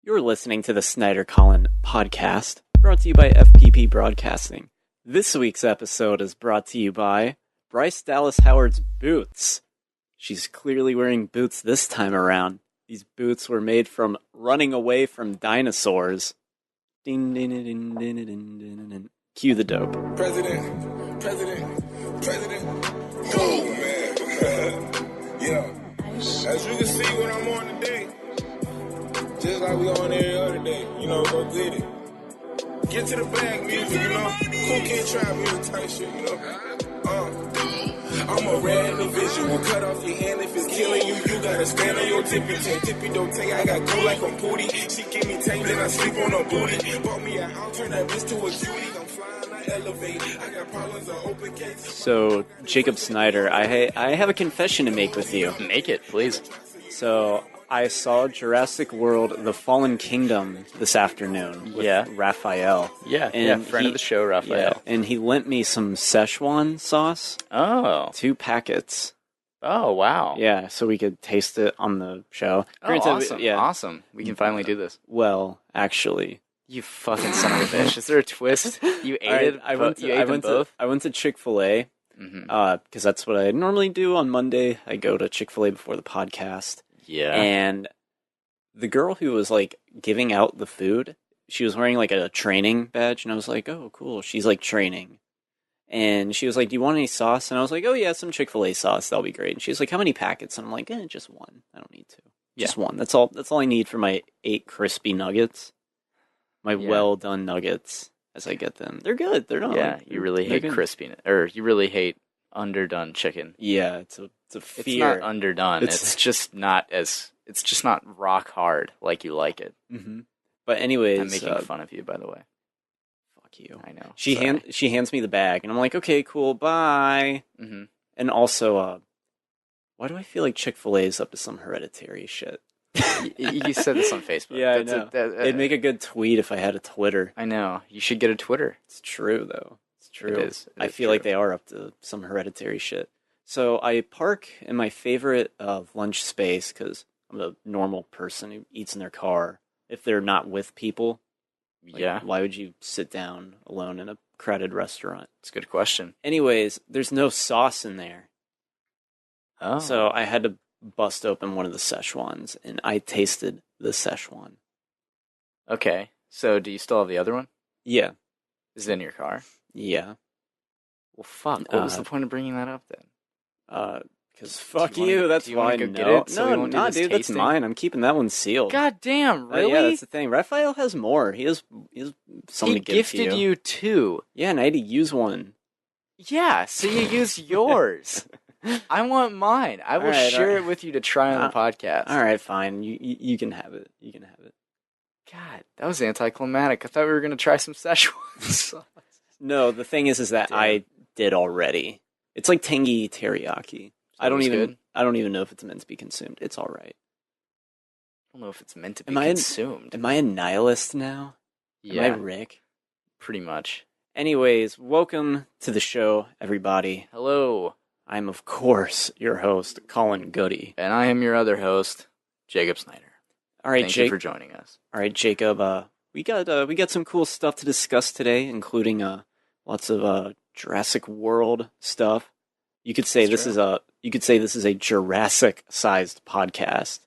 You're listening to the Snyder-Collin podcast, brought to you by FPP Broadcasting. This week's episode is brought to you by Bryce Dallas Howard's boots. She's clearly wearing boots this time around. These boots were made from running away from dinosaurs. Ding, ding, ding, ding, ding, ding, ding, ding. Cue the dope. President. Oh, man. Yeah. As you can see what I'm on today, just like we on every other day, go get it. Get to the bag music, Cool Kid Trap music type shit, I'm a rare individual, cut off your hand if it's killing you. You gotta stand on your tippy don't take. I got cool like I'm Pooty. She give me tame, then I sleep on her booty. Bought me an I'll turn that bitch to a cutie. I'm flying, I elevate. I got problems, I open gates. So, Jacob Snyder, I have a confession to make with you. Make it, please. So, I saw Jurassic World: The Fallen Kingdom this afternoon with Raphael. Friend of the show, Raphael. Yeah, and he lent me some Szechuan sauce. Oh. 2 packets. Oh, wow. Yeah, so we could taste it on the show. Awesome. Awesome. We can finally do this. Well, actually. You fucking son of a bitch. Is there a twist? You ate it? I went to Chick-fil-A, because that's what I normally do on Monday. I go to Chick-fil-A before the podcast. Yeah. And the girl who was, giving out the food, she was wearing, a training badge, and I was like, oh, cool, she's, training. And she was like, do you want any sauce? And I was like, oh, yeah, some Chick-fil-A sauce, that'll be great. And she was like, how many packets? And I'm like, just 1. I don't need 2. Just 1. That's all I need for my 8 crispy nuggets. My well-done nuggets, as I get them. They're good. They're not. Yeah, you really hate crispiness. Or you really hate underdone chicken. Yeah, it's a fear. It's not underdone. It's just not rock hard like you like it. Mm-hmm. But anyways, I'm making fun of you, by the way. Fuck you. I know. She hands me the bag, and I'm like, okay, cool, bye. Mm-hmm. And also, why do I feel like Chick-fil-A is up to some hereditary shit? You said this on Facebook. Yeah, I know. It'd make a good tweet if I had a Twitter. I know. You should get a Twitter. It's true, though. It's true. It is. I feel like they are up to some hereditary shit. So I park in my favorite lunch space because I'm a normal person who eats in their car. If they're not with people, why would you sit down alone in a crowded restaurant? It's a good question. Anyways, there's no sauce in there. Oh. So I had to bust open one of the Szechuans, and I tasted the Szechuan. Okay. So do you still have the other one? Yeah. Is it in your car? Yeah. Well, fuck. What was the point of bringing that up then? Because fuck you, that's why. Get it so no, dude, tasting? that's mine. I'm keeping that one sealed. God damn, really? Yeah, that's the thing. Raphael has more. He has something to give to you. He gifted you 2. Yeah, and I had to use one. Yeah, so you use yours. I want mine. I will share it with you to try on the podcast. All right, fine. You can have it. You can have it. God, that was anticlimactic. I thought we were going to try some Szechuan sauce. No, the thing is that I did already. It's like tangy teriyaki. I don't even know if it's meant to be consumed. It's all right. I don't know if it's meant to be consumed. Am I a nihilist now? Yeah. Am I Rick? Pretty much. Anyways, welcome to the show, everybody. Hello. I'm, of course, your host, Collin Goode. And I am your other host, Jacob Snyder. All right, Thank you for joining us. All right, Jacob. We got some cool stuff to discuss today, including lots of Jurassic World stuff. You could say this is a Jurassic-sized podcast.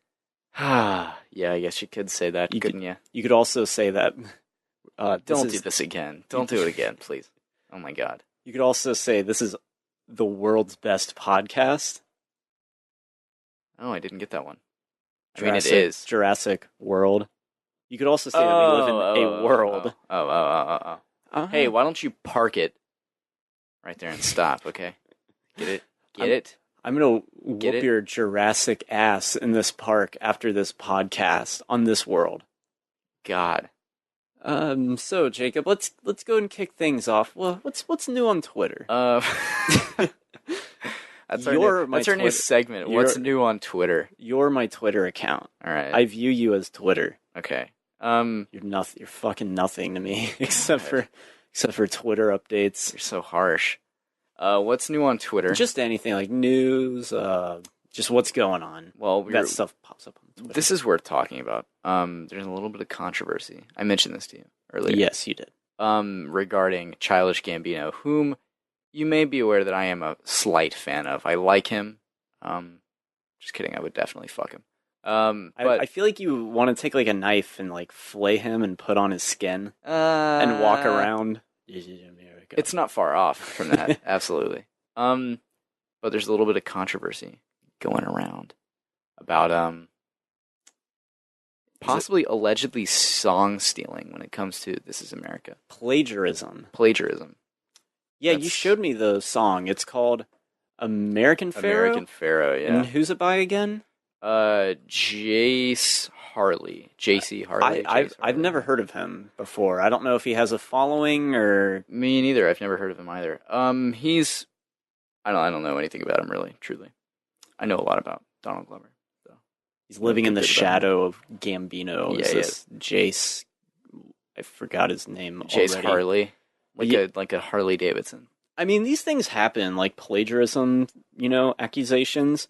Yeah, I guess you could say that, couldn't you? You could also say that. Don't do this again. Don't do it again, please. Oh my God. You could also say this is the world's best podcast. Oh, I didn't get that one. Jurassic, I mean, it is Jurassic World. You could also say that we live in a world. Hey, why don't you park it right there and stop? Okay, get it? Get it? I'm gonna whoop your Jurassic ass in this park after this podcast on this world. God. So Jacob, let's go and kick things off. Well, what's new on Twitter? That's our new segment. What's new on Twitter? You're my Twitter account. All right. I view you as Twitter. Okay. You're nothing. You're fucking nothing to me, except for Twitter updates. You're so harsh. What's new on Twitter? Just anything like news, Just what's going on. Well, that stuff pops up on Twitter. This is worth talking about. There's a little bit of controversy. I mentioned this to you earlier. Yes, you did. Regarding Childish Gambino, whom you may be aware that I am a slight fan of. I like him. Just kidding. I would definitely fuck him. But I feel like you want to take like a knife and like flay him and put on his skin and walk around. This is America. It's not far off from that. Absolutely. But there's a little bit of controversy going around about possibly allegedly song stealing when it comes to This Is America. Plagiarism. Yeah, you showed me the song. It's called American Pharaoh. American Pharaoh, yeah. And who's it by again? Jace Harley. JC Harley. I've never heard of him before. I don't know if he has a following or... Me neither. I've never heard of him either. He's... I don't know anything about him, really, truly. I know a lot about Donald Glover. So. He's living in the shadow of Gambino. Yeah, Jace... I forgot his name Jace already. Harley. Like a Harley Davidson. I mean, these things happen, like plagiarism, accusations.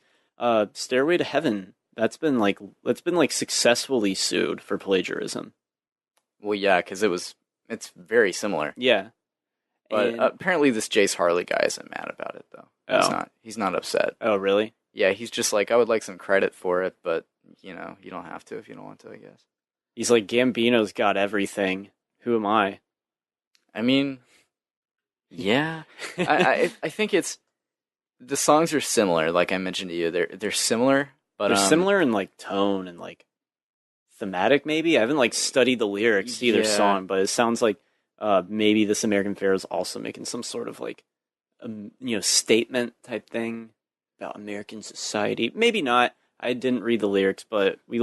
Stairway to Heaven, that's been successfully sued for plagiarism. Well, yeah, because it's very similar. Yeah. But apparently this Jace Harley guy isn't mad about it, though. He's not upset. Oh, really? Yeah, he's just like, I would like some credit for it, but, you don't have to if you don't want to, I guess. He's like, Gambino's got everything. Who am I? I mean, yeah. I think it's... The songs are similar, like I mentioned to you. They're similar, but... They're similar in, like, tone and, like, thematic, maybe? I haven't, like, studied the lyrics to either song, but it sounds like maybe This American Pharaoh is also making some sort of, like, statement type thing about American society. Maybe not. I didn't read the lyrics, but we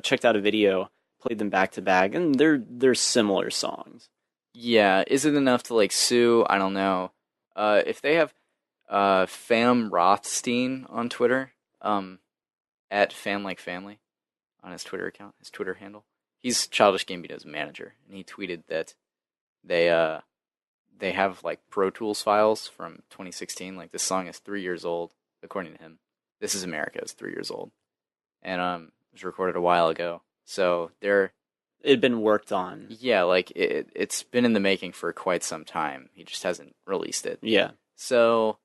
checked out a video, played them back to back, and they're similar songs. Yeah, is it enough to, like, sue? I don't know. If they have Fam Rothstein on Twitter, at FamLikeFamily on his Twitter account, his Twitter handle. He's Childish Gambino's manager, and he tweeted that they have, like, Pro Tools files from 2016. Like, this song is 3 years old, according to him. This Is America is 3 years old. And it was recorded a while ago. So it had been worked on. Yeah, like, it's been in the making for quite some time. He just hasn't released it. Yeah. So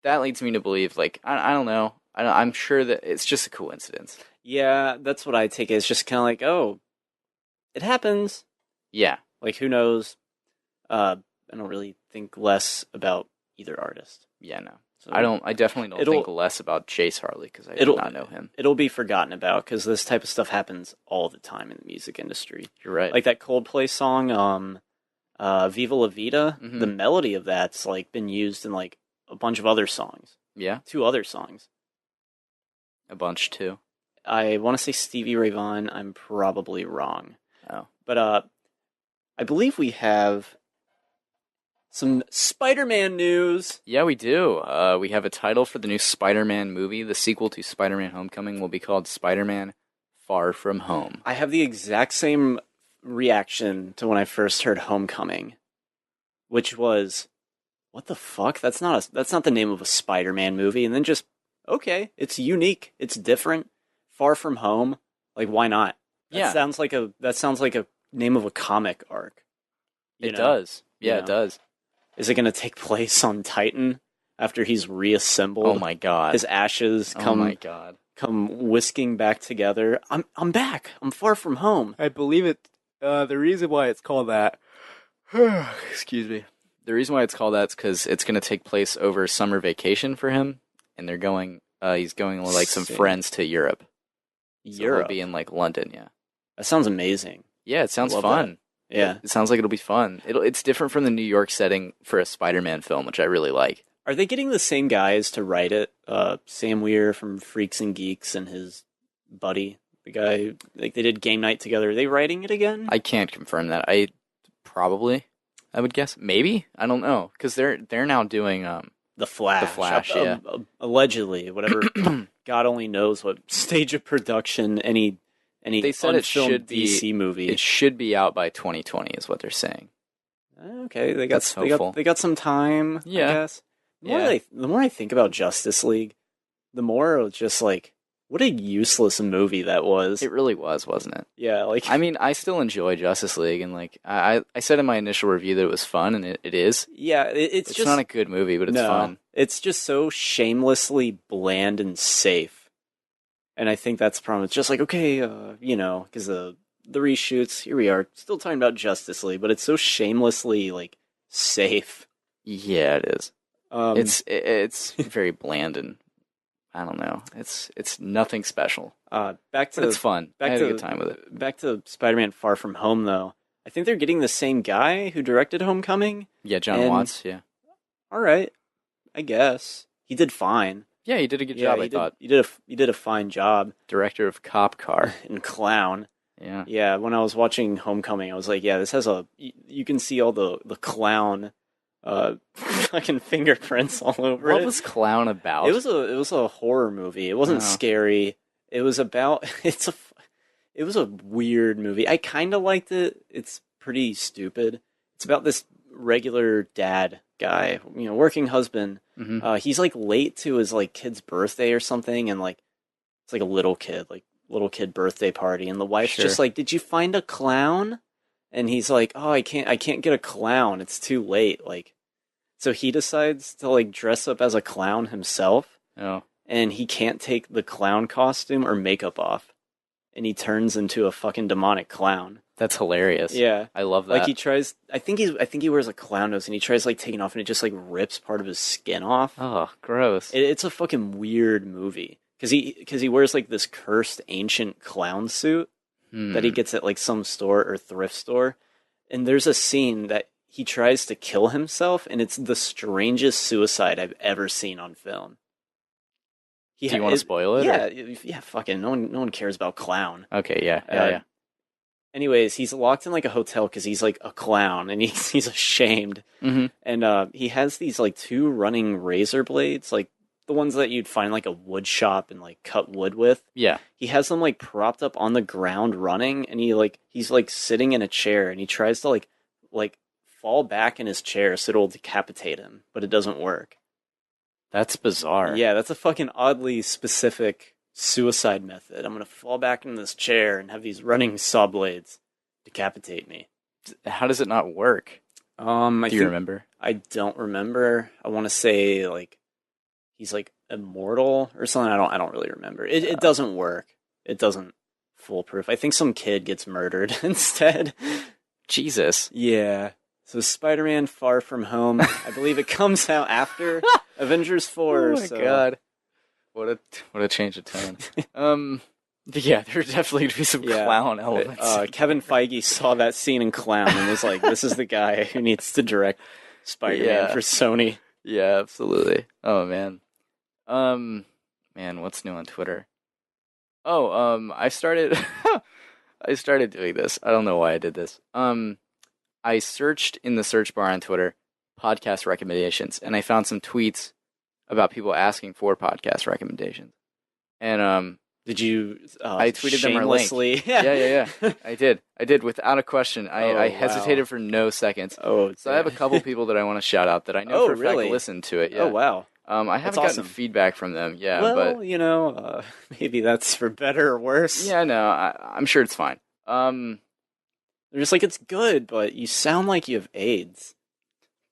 that leads me to believe, like, I don't know. I'm sure that it's just a coincidence. Yeah, that's what I take it. It's just kind of like, oh, it happens. Yeah. Like, who knows? I don't really think less about either artist. Yeah, no. So I definitely don't think less about Jace Harley, because I do not know him. It'll be forgotten about, because this type of stuff happens all the time in the music industry. You're right. Like that Coldplay song, Viva La Vida, the melody of that's, like, been used in, like, a bunch of other songs. Yeah? 2 other songs. A bunch, too. I want to say Stevie Ray Vaughan. I'm probably wrong. Oh. But I believe we have some Spider-Man news. Yeah, we do. We have a title for the new Spider-Man movie. The sequel to Spider-Man Homecoming will be called Spider-Man Far From Home. I have the exact same reaction to when I first heard Homecoming, which was, what the fuck? That's not the name of a Spider-Man movie. And then just, okay, it's unique, it's different. Far From Home, like, why not? That sounds like a name of a comic arc. It does. Yeah, it does. Is it going to take place on Titan after he's reassembled? Oh my god! His ashes come whisking back together. I'm back. I'm far from home. I believe it. The reason why it's called that. Excuse me. The reason why it's called that is because it's going to take place over summer vacation for him, and they're going. He's going with, like, some friends to Europe. So he'll be in, like, London. Yeah. That sounds amazing. Yeah, it sounds fun. That. Yeah. It sounds like it'll be fun. It's different from the New York setting for a Spider-Man film, which I really like. Are they getting the same guys to write it? Sam Weir from Freaks and Geeks and his buddy, the guy, like, they did Game Night together. Are they writing it again? I can't confirm that. I would guess. Maybe? I don't know. Because they're now doing The Flash. The Flash, yeah. Allegedly, whatever. God only knows what stage of production any they said it should be DC movie. It should be out by 2020 is what they're saying. Okay, they got some time. Yeah. I guess. The more I think about Justice League, the more it's just like, what a useless movie that was. It really was, wasn't it? Yeah, like I mean, I still enjoy Justice League, and like I said in my initial review that it was fun, and it is. yeah, it's It's just not a good movie, but it's no, fun. it's just so shamelessly bland and safe. And I think that's the problem. It's just like, okay, because the reshoots, here we are, still talking about Justice League, but it's so shamelessly like safe. Yeah, it is. Um, It's very bland, and I don't know. It's nothing special, back but to it's fun. I back had to a good time with it. back to Spider-Man: Far From Home, though. I think they're getting the same guy who directed Homecoming. Yeah, John and- Watts. Yeah, All right, I guess he did fine. yeah, he did a good job. I thought. he did a fine job. Director of Cop Car. And Clown. Yeah. Yeah, when I was watching Homecoming, I was like, yeah, this has you can see all the clown fucking fingerprints all over it. What was Clown about? It was a horror movie. It wasn't Oh. scary. It was about it was a weird movie. I kind of liked it. It's pretty stupid. It's about this regular dad guy, working husband. Mhm. He's like late to his like kid's birthday or something, and like it's like a little kid birthday party, and the wife's Sure. just like, "Did you find a clown?" And he's like, "Oh, I can't get a clown. It's too late." Like, so he decides to like dress up as a clown himself, Oh. and he can't take the clown costume or makeup off, and he turns into a fucking demonic clown. That's hilarious. Yeah. I love that. Like he tries, I think he wears a clown nose, and he tries like taking off, and it just like rips part of his skin off. Oh, gross. It's a fucking weird movie because he wears like this cursed ancient clown suit that he gets at like some store or thrift store, and there's a scene that he tries to kill himself, and it's the strangest suicide I've ever seen on film. Do you want to spoil it? Yeah, or- yeah. Fucking no one cares about clown. Okay. Yeah. Yeah. Anyways, he's locked in like a hotel because he's like a clown, and he's ashamed. Mm-hmm. And he has these like two running razor blades, like the ones that you'd find like a wood shop and like cut wood with. Yeah. He has them like propped up on the ground running, and he's like sitting in a chair, and he tries to like fall back in his chair so it'll decapitate him, but it doesn't work. That's bizarre. Yeah, that's a fucking oddly specific suicide method. I'm gonna fall back in this chair and have these running saw blades decapitate me. How does it not work? Do Do you remember? I don't remember. I want to say like he's like immortal or something. I don't really remember. It doesn't work. It doesn't foolproof. I think some kid gets murdered instead. Jesus. Yeah. So Spider-Man: Far From Home. I believe it comes out after Avengers 4. Oh my god. What a change of tone. Yeah, there's definitely gonna be some clown elements. Kevin Feige saw that scene in Clown and was like, "This is the guy who needs to direct Spider-Man for Sony." Yeah, absolutely. Oh man. Man, what's new on Twitter? Oh, I started I started doing this. I don't know why I did this. I searched in the search bar on Twitter podcast recommendations, and I found some tweets about people asking for podcast recommendations. And did you? I tweeted them a link. shamelessly? Yeah. I did without a question. I hesitated wow. for no seconds. Oh, So I have a couple people that I want to shout out that I know for a really? fact listen to it. Yeah. Oh wow. I haven't gotten awesome. feedback from them. Yeah, Well, but maybe that's for better or worse. yeah, no, I'm sure it's fine. They're just like, it's good, but you sound like you have AIDS.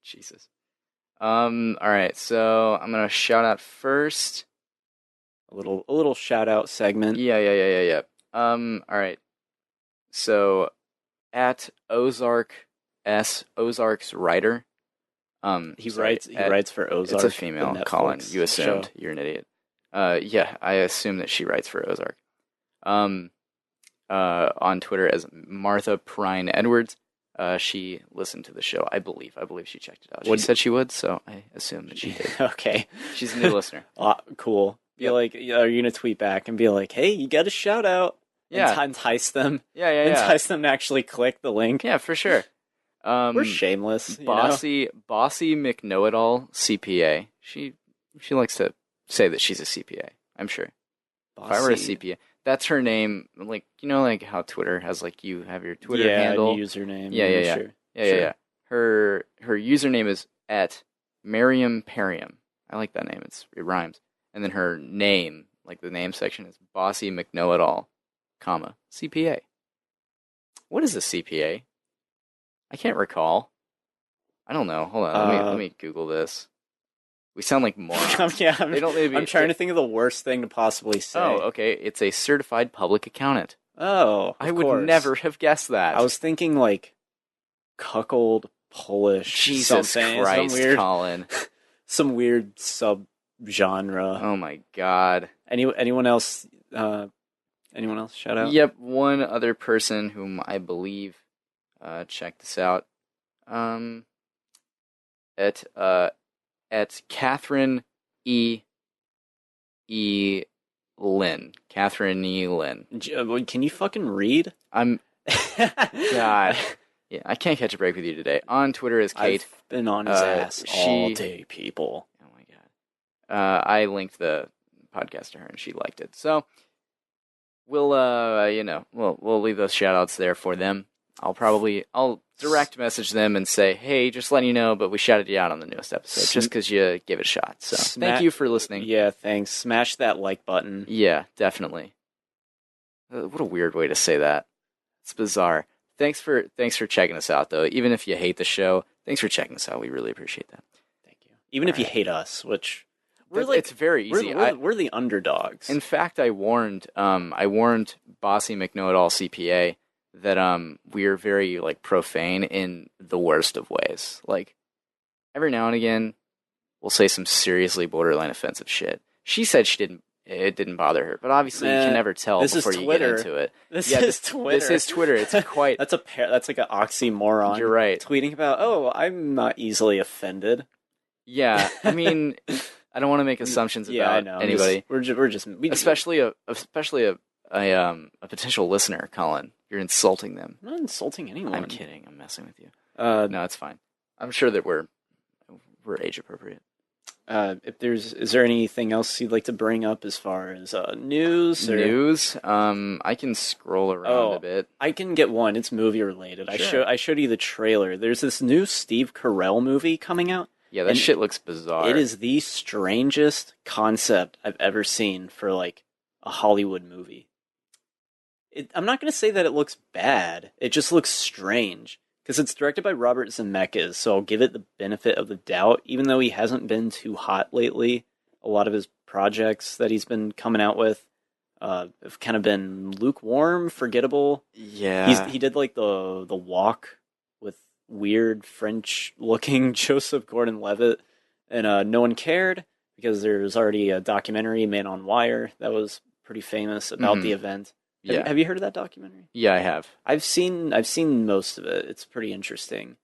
Jesus. All right. So I'm gonna shout out first. A little shout out segment. Yeah. All right. So at Ozark's writer. He sorry, writes for Ozark. It's a female, the Collin. Netflix You assumed. show. You're an idiot. Yeah, I assume that she writes for Ozark. On Twitter as Martha Prine Edwards. She listened to the show, I believe. I believe she checked it out. She said she would, so I assume that she did. Okay. She's a new listener. Cool. Be Yep. like, are you gonna tweet back and be like, hey, you got a shout out? Yeah. Entice them. Yeah. Entice them to actually click the link. Yeah, for sure. We're shameless. Bossy McKnow-it-all CPA. She likes to say that she's a CPA. I'm sure. If I were a CPA, that's her name. Like like how Twitter has like you have your Twitter handle, username. Yeah. Sure. Yeah. Her username is at Miriam Perium. I like that name. It rhymes. And then her name, like the name section, is Bossy McKnow-it-all, comma, CPA. What is a CPA? I can't recall. I don't know. Hold on. Let me Google this. We sound like morons. I'm trying to think of the worst thing to possibly say. Oh, okay. It's a certified public accountant. Oh, I would never have guessed that. I was thinking like cuckold Polish. Jesus Christ, Collin. Some weird sub-genre. Oh my God. Anyone else? Anyone else? Shout out. Yep, one other person whom I believe checked this out. At Catherine E. Lynn. Catherine E. Lynn. Can you fucking read? God. Yeah, I can't catch a break with you today. On Twitter is Kate. I've been on his ass all day, people. Oh my God. I linked the podcast to her and she liked it. So we'll leave those shout outs there for them. I'll direct message them and say, hey, just letting you know, but we shouted you out on the newest episode just because you gave it a shot. So thank you for listening. Yeah, thanks. Smash that like button. Yeah, definitely. What a weird way to say that. It's bizarre. Thanks for checking us out, though. Even if you hate the show, thanks for checking us out. We really appreciate that. Thank you. Even if you hate us, which it's very easy. We're the underdogs. In fact, I warned Bossy McKnow-it-all CPA that we're very like profane in the worst of ways. Like every now and again, we'll say some seriously borderline offensive shit. She said it didn't bother her, but obviously you can never tell before you get into it. This is Twitter. This is Twitter. It's quite. That's like an oxymoron. You're right. Tweeting about, I'm not easily offended. Yeah, I mean, I don't want to make assumptions about anybody. We're just especially a potential listener, Collin. You're insulting them. I'm not insulting anyone. I'm kidding. I'm messing with you. No, it's fine. I'm sure that we're age appropriate. Is there anything else you'd like to bring up as far as news? News? I can scroll around a bit. I can get one. It's movie related. Sure. I showed you the trailer. There's this new Steve Carell movie coming out. Yeah, that shit looks bizarre. It is the strangest concept I've ever seen for like a Hollywood movie. I'm not going to say that it looks bad. It just looks strange. Because it's directed by Robert Zemeckis, so I'll give it the benefit of the doubt, even though he hasn't been too hot lately. A lot of his projects that he's been coming out with have kind of been lukewarm, forgettable. Yeah. He did like the Walk with weird French-looking Joseph Gordon-Levitt, and no one cared, because there's already a documentary, Man on Wire, that was pretty famous about the event. Yeah. Have you heard of that documentary? Yeah, I have. I've seen most of it. It's pretty interesting.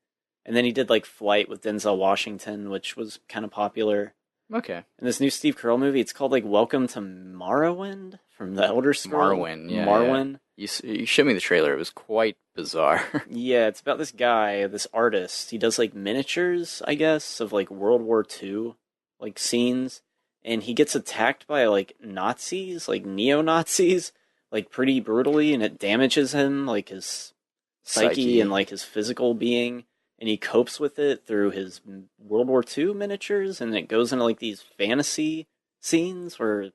And then he did like Flight with Denzel Washington, which was kind of popular. Okay. And this new Steve Carell movie, it's called like Welcome to Morrowind from the Elder Scrolls. Morrowind, yeah. Morrowind. Yeah. You showed me the trailer. It was quite bizarre. Yeah, it's about this guy, this artist. He does like miniatures, I guess, of like World War II like scenes. And he gets attacked by like Nazis, like neo-Nazis. Like pretty brutally, and it damages him, like his psyche and like his physical being, and he copes with it through his World War II miniatures, and it goes into like these fantasy scenes where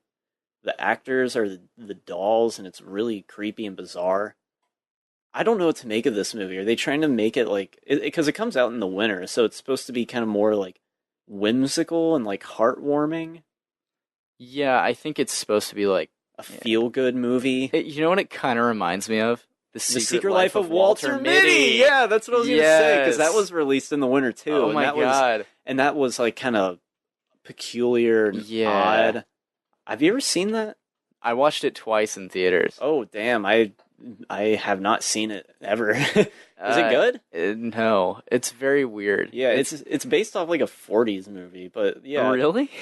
the actors are the dolls, and it's really creepy and bizarre. I don't know what to make of this movie. Are they trying to make it like, because it comes out in the winter, so it's supposed to be kind of more like whimsical and like heartwarming? Yeah, I think it's supposed to be like a feel-good movie. You know what it kind of reminds me of? The Secret Life of Walter Mitty! Yeah, that's what I was going to say, because that was released in the winter, too. Oh my God. And that was, like, kind of peculiar and odd. Have you ever seen that? I watched it twice in theaters. Oh, damn. I have not seen it, ever. Is it good? No. It's very weird. Yeah, it's based off, like, a 40s movie, but yeah. Oh, really?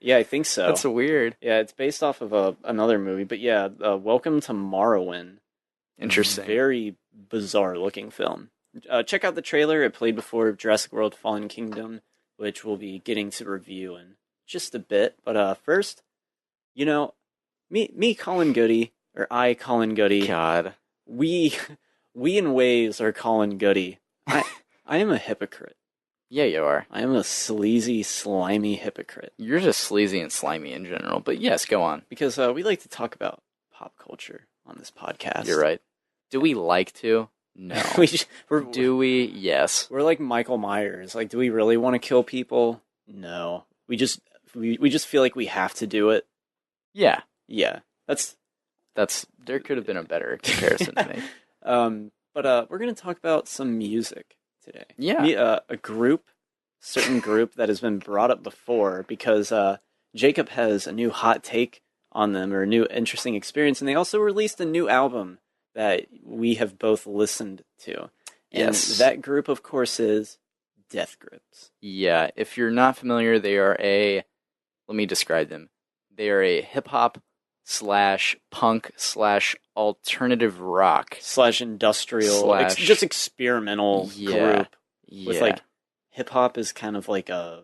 Yeah, I think so. That's weird. Yeah, it's based off of another movie, but yeah, Welcome to Morrowind. Interesting. Very bizarre looking film. Check out the trailer. It played before Jurassic World Fallen Kingdom, which we'll be getting to review in just a bit. But first, me, Collin Goode, or I, Collin Goode. God. We in ways are Collin Goode. I am a hypocrite. Yeah, you are. I am a sleazy, slimy hypocrite. You're just sleazy and slimy in general. But yes, go on. Because we like to talk about pop culture on this podcast. You're right. Do we like to? No. Do we? Yes. We're like Michael Myers. Like, do we really want to kill people? No. We just feel like we have to do it. Yeah. Yeah. That's there could have been a better comparison to make. But we're gonna talk about some music today. Yeah. A certain group that has been brought up before because Jacob has a new hot take on them or a new interesting experience, and they also released a new album that we have both listened to. And Yes. that group, of course, is Death Grips. Yeah. If you're not familiar, they are let me describe them. They are a hip-hop / punk / alternative rock / industrial, just experimental group. With like hip-hop is kind of like a...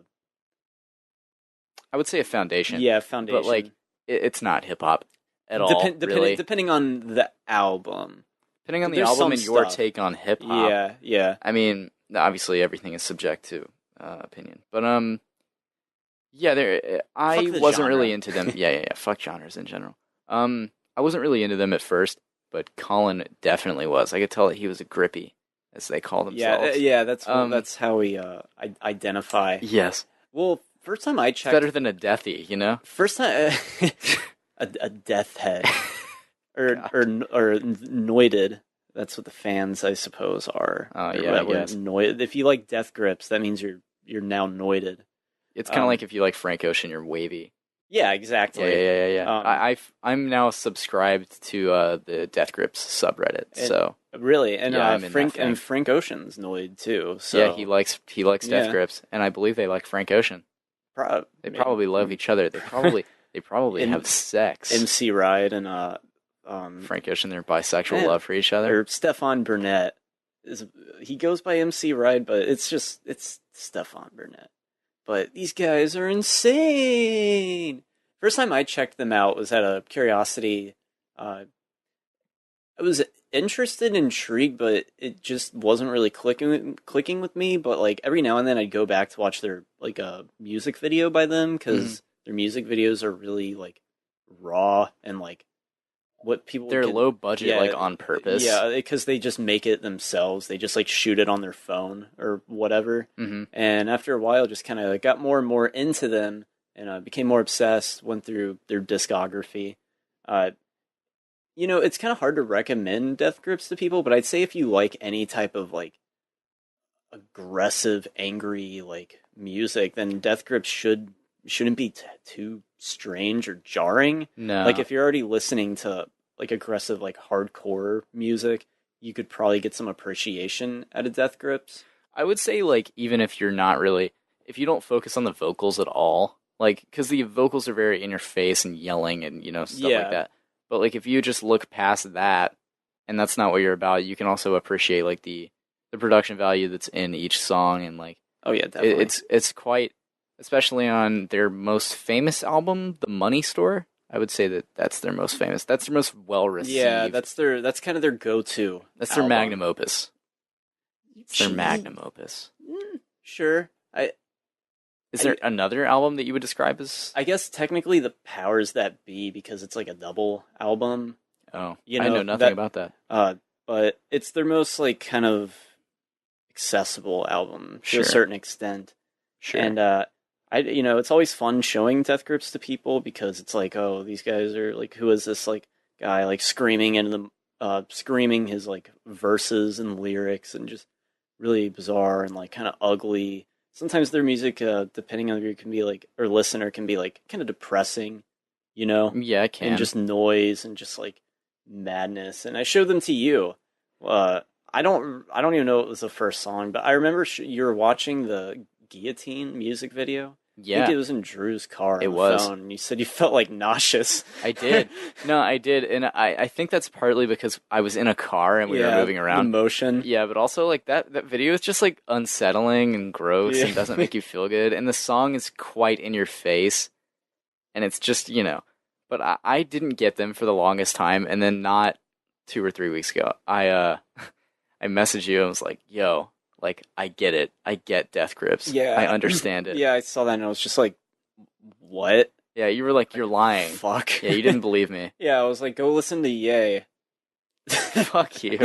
I would say a foundation. Yeah, foundation. But like, it's not hip-hop at all, really. Depending on the album. Depending on the album and your take on hip-hop. Yeah. I mean, obviously everything is subject to opinion. But, yeah, I wasn't really into them. Yeah. Fuck genres in general. I wasn't really into them at first, but Collin definitely was. I could tell that he was a grippy, as they call themselves. Yeah, that's how we identify. Yes. Well, first time I checked... It's better than a deathy, you know? First time... a death head. or noided. That's what the fans, I suppose, are. Oh, yeah, yes. If you like Death Grips, that means you're now noided. It's kind of like if you like Frank Ocean, you're wavy. Yeah, exactly. Yeah. I'm now subscribed to the Death Grips subreddit. So really, and yeah, Frank Ocean's Noid too. So yeah, he likes Death Grips, and I believe they like Frank Ocean. They probably love each other. They probably have sex. MC Ride and Frank Ocean, their bisexual love for each other. Or Stefan Burnett he goes by MC Ride, but it's Stefan Burnett. But these guys are insane. First time I checked them out was out of curiosity. I was interested, intrigued, but it just wasn't really clicking with me. But like every now and then, I'd go back to watch their like a music video by them because their music videos are really like raw and like what people. They're low budget, like on purpose. Yeah, because they just make it themselves. They just like shoot it on their phone or whatever. Mm-hmm. And after a while, just kind of got more and more into them and became more obsessed. Went through their discography. It's kind of hard to recommend Death Grips to people, but I'd say if you like any type of like aggressive, angry like music, then Death Grips shouldn't be too strange or jarring. No. Like if you're already listening to like aggressive like hardcore music, you could probably get some appreciation out of Death Grips. I would say like even if you don't focus on the vocals at all, like because the vocals are very in your face and yelling and stuff like that. But like if you just look past that and that's not what you're about, you can also appreciate like the production value that's in each song and like oh yeah, definitely. It's quite, especially on their most famous album, The Money Store. I would say that's their most famous. That's their most well received. Yeah, that's kind of their go-to. That's their magnum opus. It's their magnum opus. Sure. Is there another album that you would describe as? I guess technically the Powers That Be, because it's like a double album. Oh, I know nothing about that. But it's their most like kind of accessible album to a certain extent. Sure. And it's always fun showing Death Grips to people because it's like, oh, these guys are like, who is this like guy like screaming into the screaming his like verses and lyrics and just really bizarre and like kind of ugly. Sometimes their music, depending on who you can be like, or listener, can be like kind of depressing, Yeah, it can. And just noise and just like madness. And I showed them to you. I don't even know it was the first song, but I remember you were watching the Guillotine music video. Yeah. I think it was in Drew's car. It was. Phone, and you said you felt like nauseous. I did. No, I did. And I think that's partly because I was in a car and we were moving around. The motion. Yeah, but also like that video is just like unsettling and gross and doesn't make you feel good. And the song is quite in your face. And it's just, but I didn't get them for the longest time. And then not 2 or 3 weeks ago, I messaged you and was like, yo, Like, I get it. I get Death Grips. Yeah. I understand it. Yeah, I saw that and I was just like, what? Yeah, you were like, you're lying. Fuck. Yeah, you didn't believe me. Yeah, I was like, go listen to Ye. Fuck you.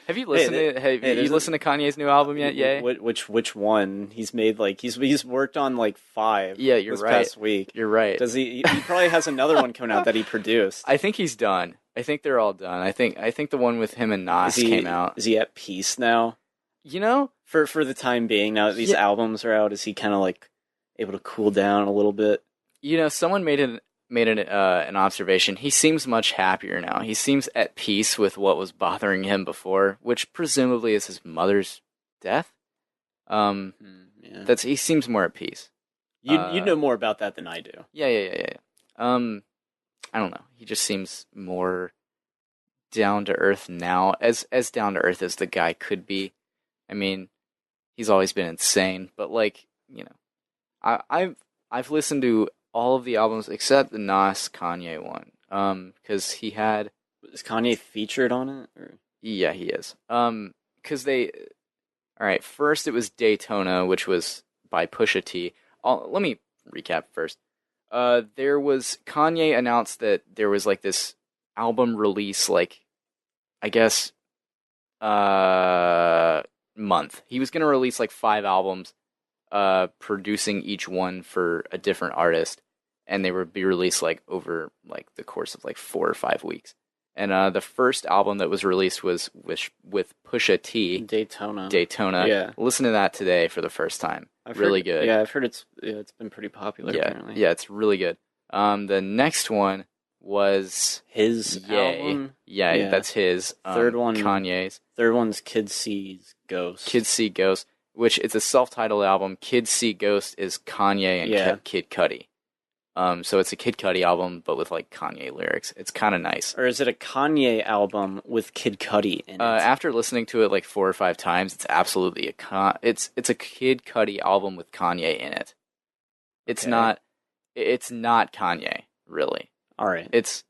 Have you listened you listened to Kanye's new album yet, Ye? Which one? He's made like he's worked on like 5. Yeah, you're this right. past week. You're right. Does he probably has another one coming out that he produced. I think he's done. I think they're all done. I think the one with him and Nas came out. Is he at peace now? You know, for the time being, now that these albums are out, is he kind of like able to cool down a little bit? You know, someone made an observation. He seems much happier now. He seems at peace with what was bothering him before, which presumably is his mother's death. He seems more at peace. You know more about that than I do. Yeah. I don't know. He just seems more down to earth now, as down to earth as the guy could be. I mean, he's always been insane, but like, you know, I've listened to all of the albums except the Nas Kanye one. Because he had... Is Kanye featured on it? Or? Yeah, he is. Because they... Alright, first it was Daytona, which was by Pusha T. Let me recap first. There was... Kanye announced that there was like this album release, like, I guess, month. He was going to release like 5 albums, producing each one for a different artist, and they would be released like over like the course of like 4 or 5 weeks. And the first album that was released was with Pusha T, Daytona. Yeah, listen to that today for the first time. Really good. Yeah, I've heard it's been pretty popular. Yeah, apparently. Yeah, it's really good. The next one was his album. Yeah, that's his. Third one, Kanye's. Third one's Kids See Ghost. Kids See Ghost, which it's a self-titled album. Kids See Ghost is Kanye and Kid Cudi. So it's a Kid Cudi album, but with like Kanye lyrics. It's kind of nice. Or is it a Kanye album with Kid Cudi in it? After listening to it like 4 or 5 times, it's absolutely it's a Kid Cudi album with Kanye in it. It's not Kanye, really. All right. It's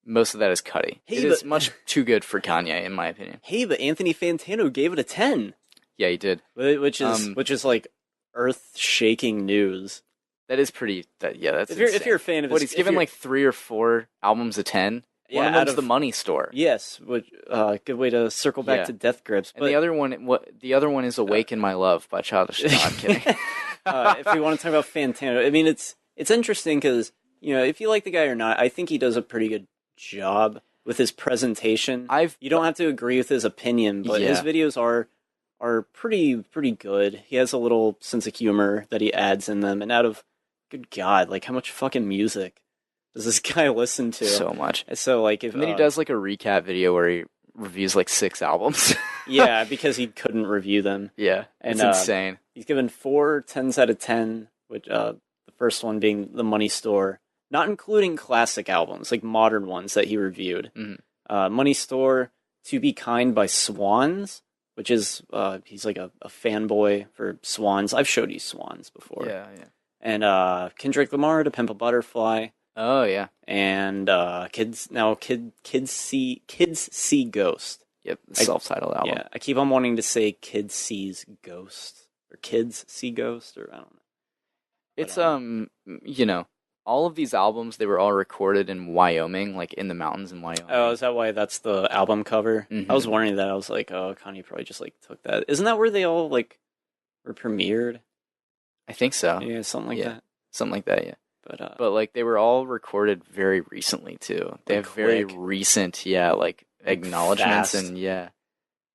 most of that is Cudi. It is much too good for Kanye, in my opinion. Hey, but Anthony Fantano gave it a 10. Yeah, he did. Which is like earth-shaking news. That is pretty. That's if you're a fan of what he's given like 3 or 4 albums a 10. Yeah, one of them's The Money Store. Yes, which good way to circle back to Death Grips. But and the other one is Awaken My Love by Childish. No, I'm kidding. If we want to talk about Fantano, I mean it's interesting because if you like the guy or not, I think he does a pretty good job with his presentation. You don't have to agree with his opinion, but his videos are pretty good. He has a little sense of humor that he adds in them, and good God, like how much fucking music does this guy listen to? So much. So like and then he does like a recap video where he reviews like 6 albums. Yeah, because he couldn't review them. Yeah, and it's insane. He's given 4 10s out of 10, which the first one being The Money Store, not including classic albums, like modern ones that he reviewed. Mm-hmm. Money Store, To Be Kind by Swans, which is he's like a fanboy for Swans. I've showed you Swans before. Yeah. And Kendrick Lamar, To Pimp a Butterfly. Oh yeah. And Kids See Ghost. Yep, self-titled album. Yeah, I keep on wanting to say Kids Sees Ghost or Kids See Ghost, or I don't know. It's all of these albums, they were all recorded in Wyoming, like in the mountains in Wyoming. Oh, is that why that's the album cover? Mm-hmm. I was wondering that. I was like, oh, Kanye probably just like took that. Isn't that where they all like were premiered? I think so. Yeah, something like that. Something like that, yeah. But like they were all recorded very recently too. They have very recent, like acknowledgments and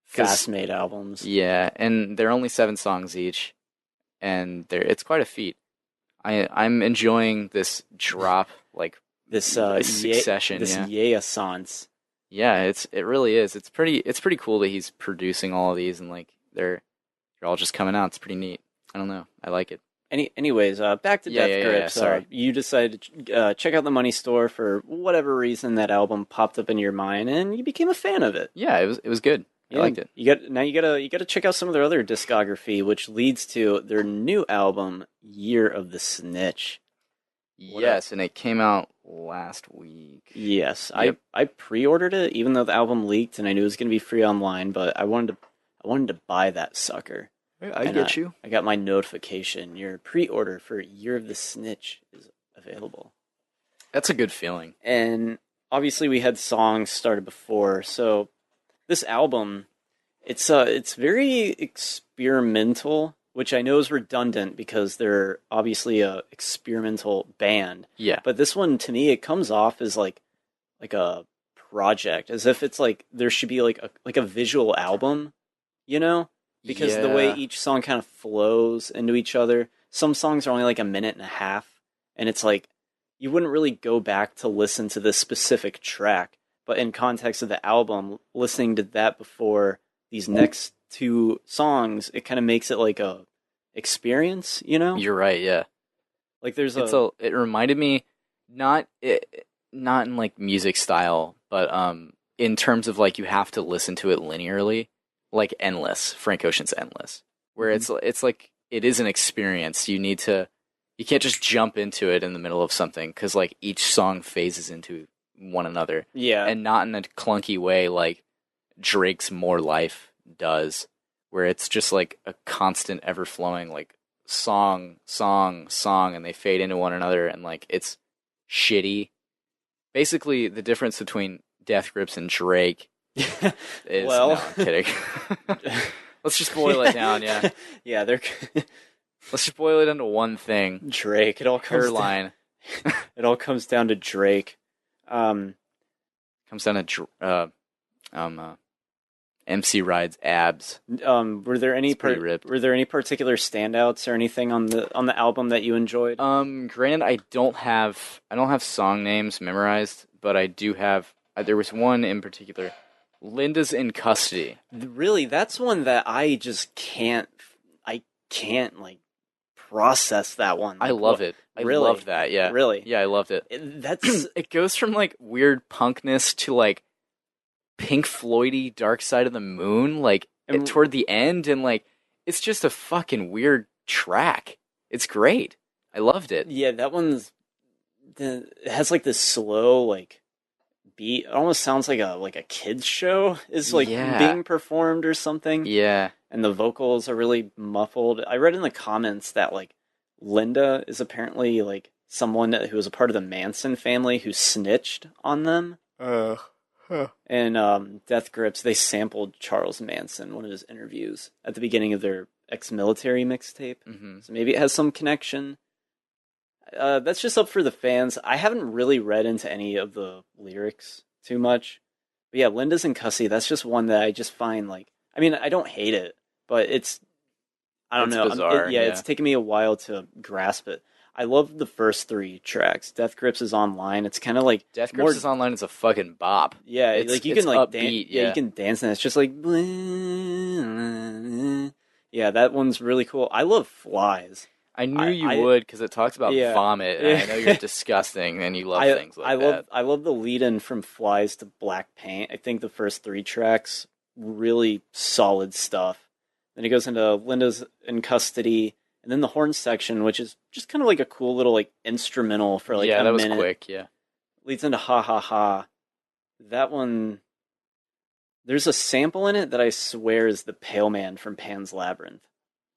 fast made albums. Yeah, and they're only 7 songs each, and it's quite a feat. I'm enjoying this drop, like this succession, this Ye-assance. Yeah, it really is. It's pretty cool that he's producing all of these, and like they're all just coming out. It's pretty neat. I don't know. I like it. Anyways, back to Death Grips. Sorry. You decided to check out The Money Store for whatever reason. That album popped up in your mind, and you became a fan of it. Yeah, it was good. I liked it. You gotta check out some of their other discography, which leads to their new album, Year of the Snitch. Yes, and it came out last week. Yes, yep. I pre-ordered it, even though the album leaked, and I knew it was gonna be free online. But I wanted to buy that sucker. I And, get you. I got my notification. Your pre-order for Year of the Snitch is available. That's a good feeling. And obviously we had songs started before, so this album, it's very experimental, which I know is redundant because they're obviously a experimental band. Yeah. But this one, to me, it comes off as like a project, as if it's like there should be like a visual album, you know? Because the way Yeah. each song kind of flows into each other. Some songs are only like a minute and a half, and it's like you wouldn't really go back to listen to this specific track, but in context of the album, listening to that before these next two songs, it kind of makes it like a experience, you know? You're right, yeah. Like there's It reminded me not in like music style, but in terms of like you have to listen to it linearly, like Endless, Frank Ocean's Endless, where it's like it is an experience. You can't just jump into it in the middle of something because like each song phases into one another, yeah, and not in a clunky way like Drake's More Life does, where it's just like a constant ever flowing like song, and they fade into one another, and like it's shitty. Basically, the difference between Death Grips and Drake is... well, No, I'm kidding. Let's just boil it down, yeah. yeah, they're Let's just boil it down to one thing. Drake. It all comes Hairline. it all comes down to Drake. Comes down to MC Ride's abs. Were there any It's pretty ripped. were there any particular standouts or anything on the album that you enjoyed? Granted, I don't have song names memorized, but I do have. There was one in particular, Linda's in Custody. Really, that's one that I just can't. I can't like process that one. I love it. I Really? love that. Yeah, Really? Yeah, I loved it. That's It goes from like weird punkness to like Pink Floydy Dark Side of the Moon, like And- toward the end, and like it's just a fucking weird track. It's great. I loved it. yeah. That one's it has like this slow like beat. It almost sounds like a kids show is like Yeah. being performed or something. Yeah. And the vocals are really muffled. I read in the comments that like Linda is apparently like someone who was a part of the Manson family who snitched on them. And Death Grips, they sampled Charles Manson, one of his interviews, at the beginning of their ex-military mixtape. Mm-hmm. So maybe it has some connection. That's just up for the fans. I haven't really read into any of the lyrics too much. But yeah, Linda's in Custody, that's just one that I just find like... I mean, I don't hate it, but it's... I don't It's know. bizarre, yeah. It's taken me a while to grasp it. I love the first three tracks. Death Grips is online. It's kind of like... Death Grips is online as a fucking bop. Yeah, It's- like you it's can like upbeat, yeah, you can dance and it's just like yeah, that one's really cool. I love Flies. I knew I- you I- would because it talks about Yeah. vomit, and I know you're disgusting and you love things like I that. love the lead in from Flies to Black Paint. I think the first three tracks really solid stuff. Then it goes into Linda's in Custody, and then the horn section, which is just kind of like a cool little like instrumental for like yeah, a that was minute. quick. Yeah, Leads into Ha Ha Ha. That one, there's a sample in it that I swear is the Pale Man from Pan's Labyrinth.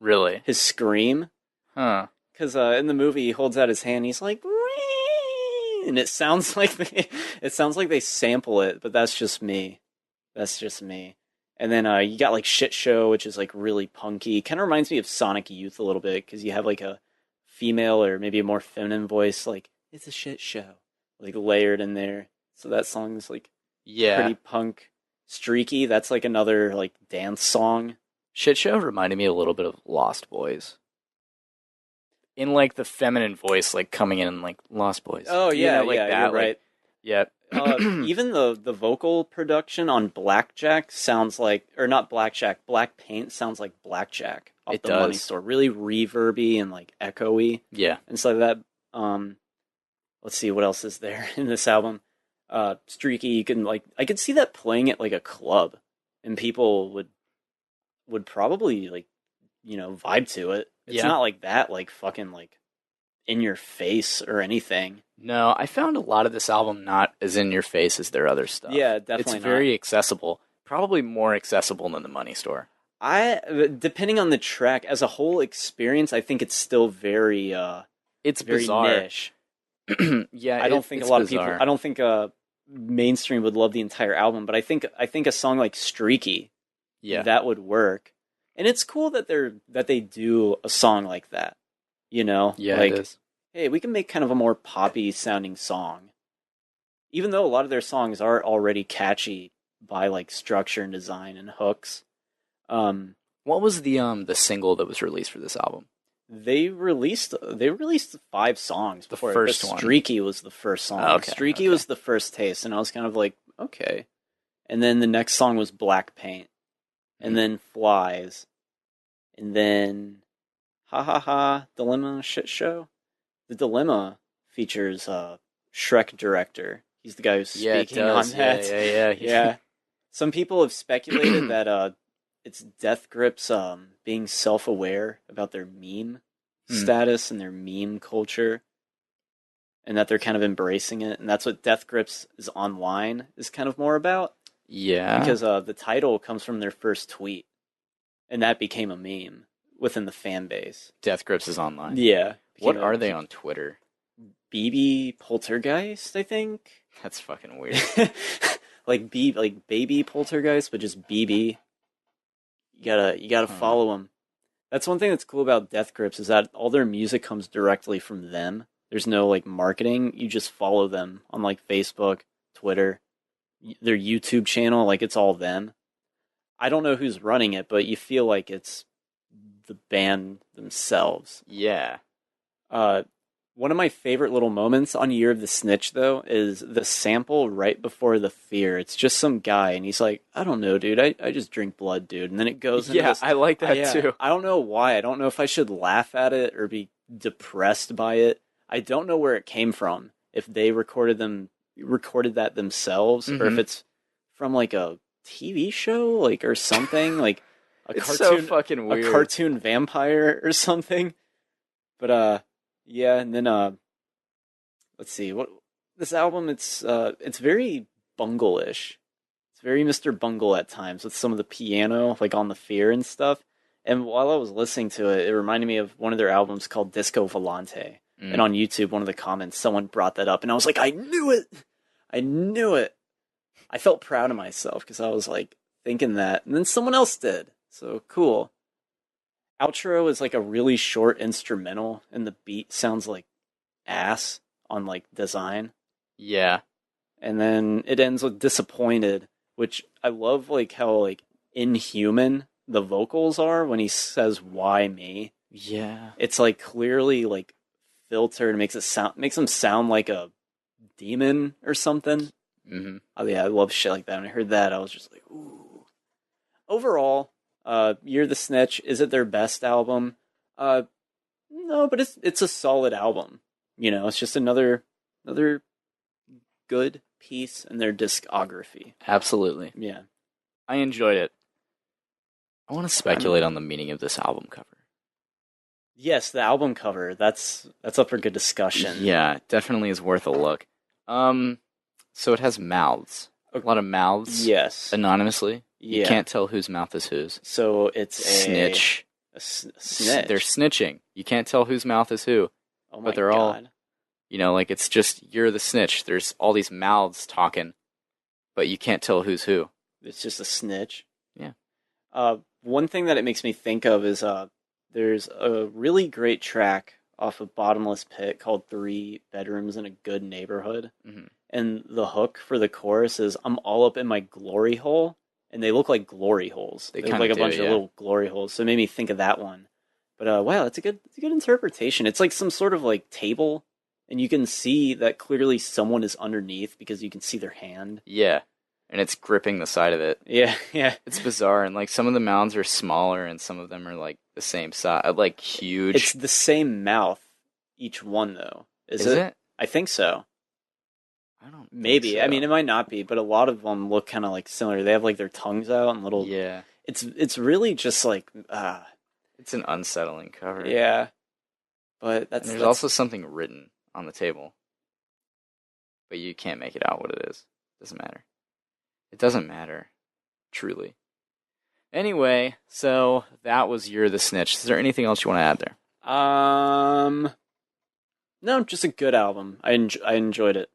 really? His scream, Huh? because in the movie he holds out his hand, he's like, "Wee!" And it sounds like they sample it, but that's just me. That's just me. And then you got like Shit Show, which is like really punky. Kind of reminds me of Sonic Youth a little bit because you have like a female or maybe a more feminine voice, like it's a shit show, like layered in there. So that song's like Yeah. pretty punk, streaky. That's like another like dance song. Shit Show reminded me a little bit of Lost Boys. In like the feminine voice, like coming in and like Lost Boys. Oh You yeah, know, like yeah, that, you're like- right. Yeah. Even the vocal production on Blackjack sounds like, or not Blackjack, Black Paint sounds like Blackjack off It the Money does. Store. Really reverby and like echoey Yeah. and stuff like that. Let's see what else is there in this album. Streaky, you can like, I could see that playing at like a club, and people would probably like, vibe to it. It's Yeah. not like that, like fucking like in your face or anything. No, I found a lot of this album not as in your face as their other stuff. Yeah, definitely It's not. very accessible. Probably more accessible than the Money Store. Depending on the track, as a whole experience, I think it's still very It's very bizarre. niche. Yeah, I don't think it's a lot of people. bizarre. I don't think mainstream would love the entire album, but I think a song like "Streaky" Yeah, that would work, and it's cool that they do a song like that. You know, yeah, it like is. hey, we can make kind of a more poppy sounding song, even though a lot of their songs are already catchy by like structure and design and hooks. Um, What was the single that was released for this album? they released 5 songs The before it, but first one. Streaky was the first Oh, song. okay, Streaky okay. was the first taste, and I was kind of like, okay. And then the next song was Black Paint, and Mm. then Flies, and then Ha Ha Ha Dilemma Shit Show. The Dilemma features Shrek director. He's the guy who's Yeah, it speaking on does. Yeah, that. yeah, yeah. Yeah. Some people have speculated that it's Death Grips being self-aware about their meme Hmm. status and their meme culture, and that they're kind of embracing it, and that's what Death Grips is online is kind of more about, Yeah. because the title comes from their first tweet, and that became a meme within the fan base. Death Grips is online. Yeah. What are they on Twitter? BB Poltergeist, I think. That's fucking weird. like baby Poltergeist, but just BB. You gotta Huh. follow them. That's one thing that's cool about Death Grips is that all their music comes directly from them. There's no like marketing. You just follow them on like Facebook, Twitter, their YouTube channel. Like it's all them. I don't know who's running it, but you feel like it's the band themselves. Yeah. One of my favorite little moments on Year of the Snitch, though, is the sample right before the fear. It's just some guy, and he's like, I don't know, dude. I just drink blood, dude. And then it goes into Yeah, this. I like that too. I don't know why. I don't know if I should laugh at it or be depressed by it. I don't know where it came from. If they recorded that themselves, or if Mhm. it's from like a TV show, like or something, like a It's cartoon, so fucking weird. a cartoon vampire or something. But yeah, and then let's see what this album. It's very Bungle-ish. It's very Mr. Bungle at times with some of the piano, like on the Fear and stuff. And while I was listening to it, it reminded me of one of their albums called Disco Volante. Mm. And on YouTube, one of the comments, someone brought that up, and I was like, I knew it! I knew it! I felt proud of myself because I was like thinking that, and then someone else did. So cool. Outro is like a really short instrumental, and the beat sounds like ass on like design. Yeah. And then it ends with Disappointed, which I love like how like inhuman the vocals are when he says why me. Yeah. It's like clearly like filtered, makes him sound like a demon or something. Mm-hmm. Oh yeah, I love shit like that. When I heard that, I was just like, ooh. Overall, You're the Snitch, is it their best album? No, but it's a solid album. You know, it's just another good piece in their discography. Absolutely. Yeah. I enjoyed it. I want to speculate on the meaning of this album cover. Yes, the album cover. That's up for good discussion. Yeah, it definitely is worth a look. So it has mouths. A lot of mouths. Yes. Anonymously. Yeah. You can't tell whose mouth is whose. So it's Snitch. Snitch. They're snitching. You can't tell whose mouth is who. Oh my but they're God. all, you know, like it's just, you're the snitch. There's all these mouths talking, but you can't tell who's who. It's just a snitch. Yeah. One thing that it makes me think of is there's a really great track off of Bottomless Pit called 3 Bedrooms in a Good Neighborhood. Mm-hmm. And the hook for the chorus is, I'm all up in my glory hole. And they look like glory holes. They look like a bunch of little glory holes. So it made me think of that one. But wow, it's a good interpretation. It's like some sort of like table, and you can see that clearly someone is underneath because you can see their hand. Yeah. And it's gripping the side of it. Yeah, yeah. It's bizarre. And like some of the mounds are smaller and some of them are like the same size, like huge. It's the same mouth, each one though. Is it? I think so. I don't Maybe. think so. I mean, it might not be, but a lot of them look kind of like similar. They have like their tongues out and little. Yeah. It's really just like It's an unsettling cover. yeah. But And there's also something written on the table. But you can't make it out what it is. Doesn't matter. It doesn't matter. Truly. Anyway, so that was You're the Snitch. Is there anything else you want to add there? No, just a good album. I enjoyed it.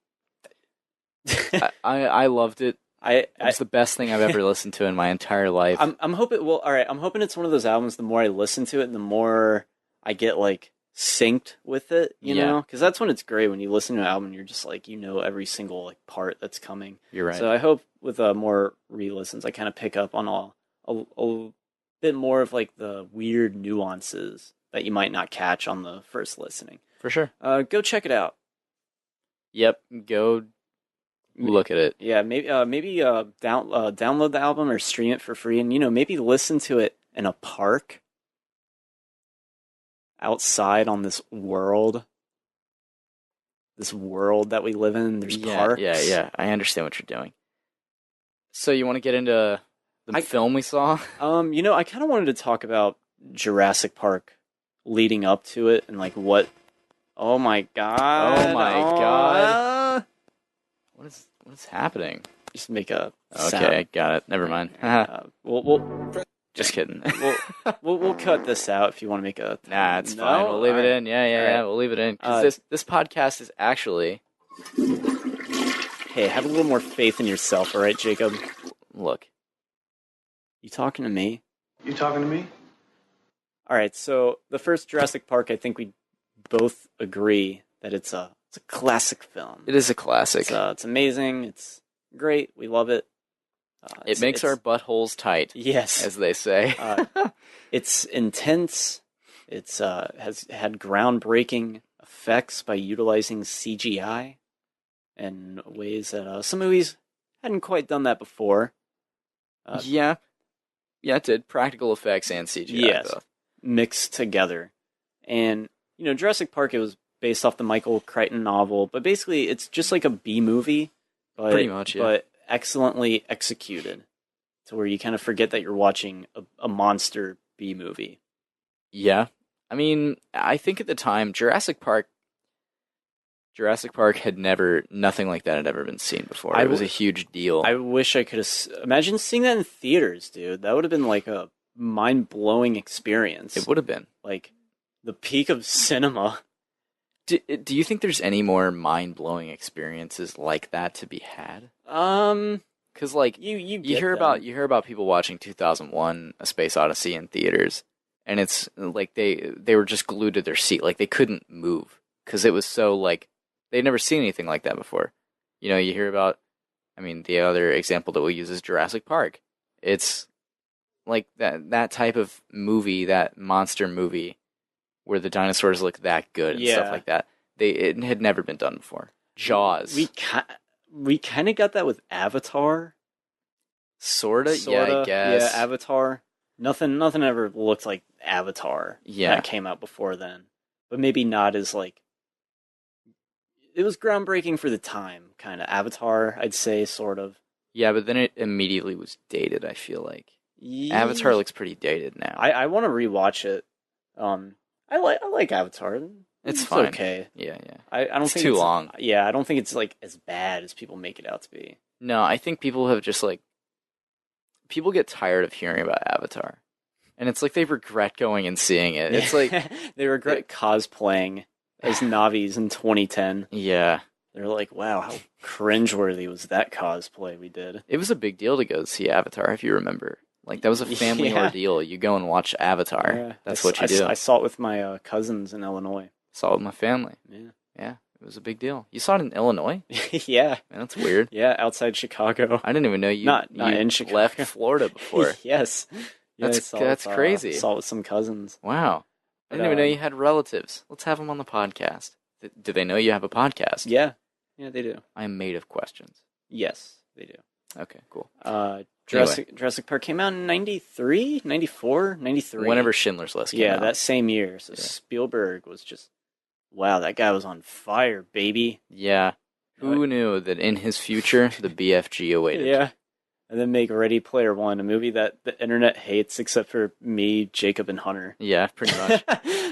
I loved it. It I was the best thing I've ever listened to in my entire life. I'm hoping. Well, all right. I'm hoping it's one of those albums. The more I listen to it, the more I get like synced with it. You know, because that's when it's great. When you listen to an album, you're just like every single like part that's coming. You're right. So I hope with more re-listens, I kind of pick up on a bit more of like the weird nuances that you might not catch on the first listening. For sure. Go check it out. Yep. Go look at it. Yeah, maybe download the album or stream it for free, and maybe listen to it in a park outside on this world that we live in. There's parks. Yeah. I understand what you're doing. So you want to get into the film we saw? I kind of wanted to talk about Jurassic Park leading up to it and like what. Oh my god! Oh my god! What is happening? Just make a okay, sound. Got it. Never mind. We'll just kidding. we'll cut this out if you want to make a. Nah, it's fine. We'll leave it in. Yeah. We'll leave it in because this podcast is actually. Hey, have a little more faith in yourself, all right, Jacob? Look. You talking to me? You talking to me? All right. So the first Jurassic Park, I think we both agree that it's a classic film. It is a classic. It's amazing. It's great. We love it. It makes our buttholes tight. Yes, as they say. It's intense. It's has had groundbreaking effects by utilizing CGI in ways that some movies hadn't quite done that before. Yeah, it did. Practical effects and CGI. Yes, both. Mixed together. And Jurassic Park, it was based off the Michael Crichton novel, but basically it's just like a B movie, but pretty much, yeah. But excellently executed, to where you kind of forget that you're watching a monster B movie. Yeah, I mean, I think at the time Jurassic Park had nothing like that had ever been seen before. It was a huge deal. I wish I could have imagine seeing that in theaters, dude. That would have been like a mind-blowing experience. It would have been like the peak of cinema. Do you think there's any more mind-blowing experiences like that to be had? Because like you hear about people watching 2001: A Space Odyssey in theaters, and it's like they were just glued to their seat, like they couldn't move because it was so like they'd never seen anything like that before. You hear about. I mean, the other example that we use is Jurassic Park. It's like that type of movie, that monster movie, where the dinosaurs look that good and stuff like that. It had never been done before. Jaws. We kind of got that with Avatar. Sorta, yeah, I guess. Yeah, Avatar. Nothing ever looked like Avatar. Yeah. That came out before then. But maybe not as like... It was groundbreaking for the time, kind of. Avatar, I'd say, sort of. Yeah, but then it immediately was dated, I feel like. Avatar looks pretty dated now. I want to rewatch it. I like Avatar. It's fine. Okay. Yeah. I don't think it's too long. Yeah, I don't think it's like as bad as people make it out to be. No, I think people have just like people get tired of hearing about Avatar, and it's like they regret going and seeing it. It's like they regret cosplaying as Navis in 2010. Yeah, they're like, wow, how cringeworthy was that cosplay we did? It was a big deal to go see Avatar, if you remember. Like, that was a family ordeal. You go and watch Avatar. Yeah, that's what you do. I saw it with my cousins in Illinois. Saw it with my family. Yeah, it was a big deal. You saw it in Illinois? Yeah. Man, that's weird. Yeah, outside Chicago. I didn't even know you, not in Chicago. Left Florida before. Yes. Yeah, that's crazy. Saw it with some cousins. Wow. I didn't even know you had relatives. Let's have them on the podcast. Do they know you have a podcast? Yeah. Yeah, they do. I am made of questions. Yes, they do. Okay, cool. Jurassic Park came out in 93, 94, 93. Whenever Schindler's List came out. Yeah, that same year. So Spielberg was just, wow, that guy was on fire, baby. Yeah. Who knew that in his future, the BFG awaited? Yeah. And then make Ready Player One, a movie that the internet hates except for me, Jacob, and Hunter. Yeah, pretty much.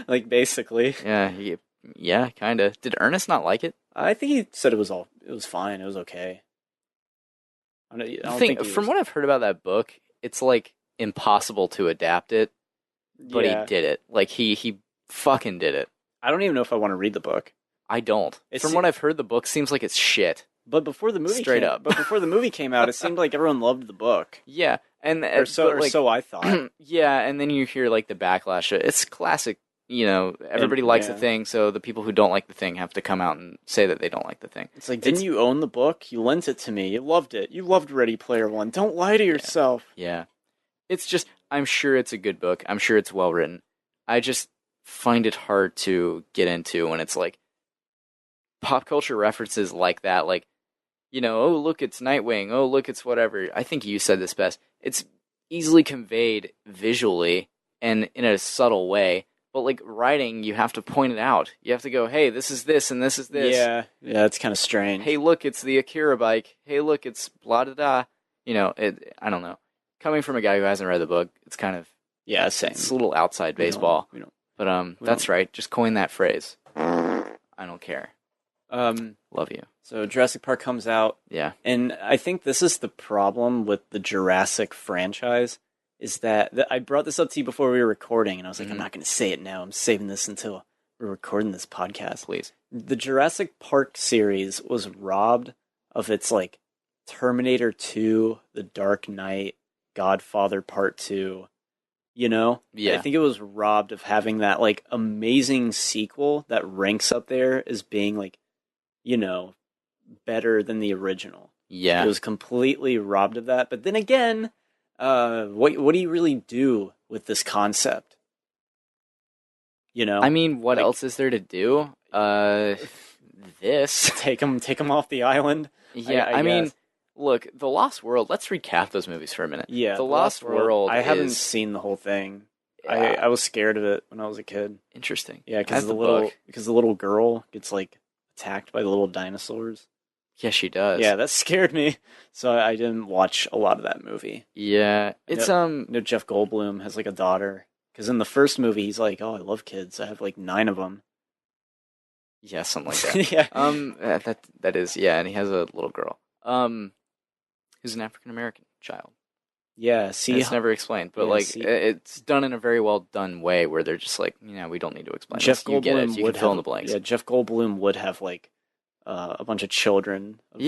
Like, basically. Yeah, kind of. Did Ernest not like it? I think he said it was okay. I don't think from what I've heard about that book, it's like impossible to adapt it, but he did it. Like, he fucking did it. I don't even know if I want to read the book. I don't. From what I've heard, the book seems like it's shit. But before the movie came out, it seemed like everyone loved the book. Yeah, or so I thought. Yeah, and then you hear like the backlash. It's classic. Everybody likes the thing, so the people who don't like the thing have to come out and say that they don't like the thing. It's like, didn't you own the book? You lent it to me. You loved it. You loved Ready Player One. Don't lie to yourself. Yeah. It's just, I'm sure it's a good book. I'm sure it's well written. I just find it hard to get into when it's like pop culture references like that, like, oh, look, it's Nightwing. Oh, look, it's whatever. I think you said this best. It's easily conveyed visually and in a subtle way. But like writing, you have to point it out. You have to go, hey, this is this and this is this. Yeah, it's kind of strange. Hey, look, it's the Akira bike. Hey, look, it's blah da da. I don't know. Coming from a guy who hasn't read the book, it's kind of same. It's a little outside baseball. That's right. Just coin that phrase. I don't care. Love you. So Jurassic Park comes out. Yeah. And I think this is the problem with the Jurassic franchise, is that I brought this up to you before we were recording, and I was like, I'm not going to say it now. I'm saving this until we're recording this podcast. Please. The Jurassic Park series was robbed of its, like, Terminator 2, The Dark Knight, Godfather Part 2, Yeah. I think it was robbed of having that, like, amazing sequel that ranks up there as being, like, better than the original. Yeah. It was completely robbed of that. But then again, what do you really do with this concept? I mean, what else is there to do? This. Take them off the island? Yeah, I mean, look, The Lost World, let's recap those movies for a minute. Yeah. The Lost World I haven't seen the whole thing. Yeah. I was scared of it when I was a kid. Interesting. Yeah, because the little girl gets, like, attacked by the little dinosaurs. Yes, she does. Yeah, that scared me. So I didn't watch a lot of that movie. Yeah, it's Jeff Goldblum has like a daughter, because in the first movie he's like, "Oh, I love kids. I have like 9 of them." Yeah, something like that. Yeah. That is, yeah, and he has a little girl. Who's an African American child. Yeah, see, it's never explained, but it's done in a very well done way where they're just like, we don't need to explain. Jeff this. You Goldblum get it. You would can fill have, in the blanks. Yeah, Jeff Goldblum would have like a bunch of children of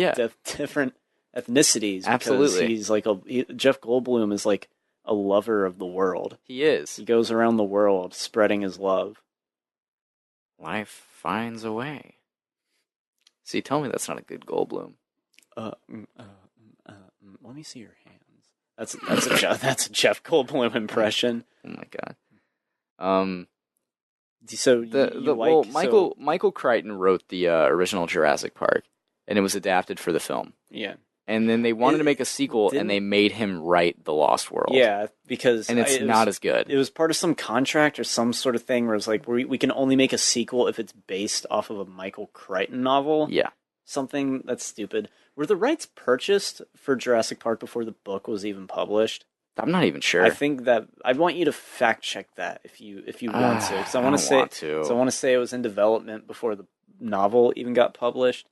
different ethnicities. Absolutely, he's like Jeff Goldblum is like a lover of the world. He is. He goes around the world spreading his love. Life finds a way. See, tell me that's not a good Goldblum. Let me see your hands. That's a Jeff Goldblum impression. Oh my god. So Michael Crichton wrote the original Jurassic Park, and it was adapted for the film. Yeah. And then they wanted to make a sequel, and they made him write The Lost World. Yeah, because it's not as good. It was part of some contract or some sort of thing where it's like we can only make a sequel if it's based off of a Michael Crichton novel. Yeah. Something that's stupid. Were the rights purchased for Jurassic Park before the book was even published? I'm not even sure. I think that I want you to fact check that if you want to, because I want to say it was in development before the novel even got published.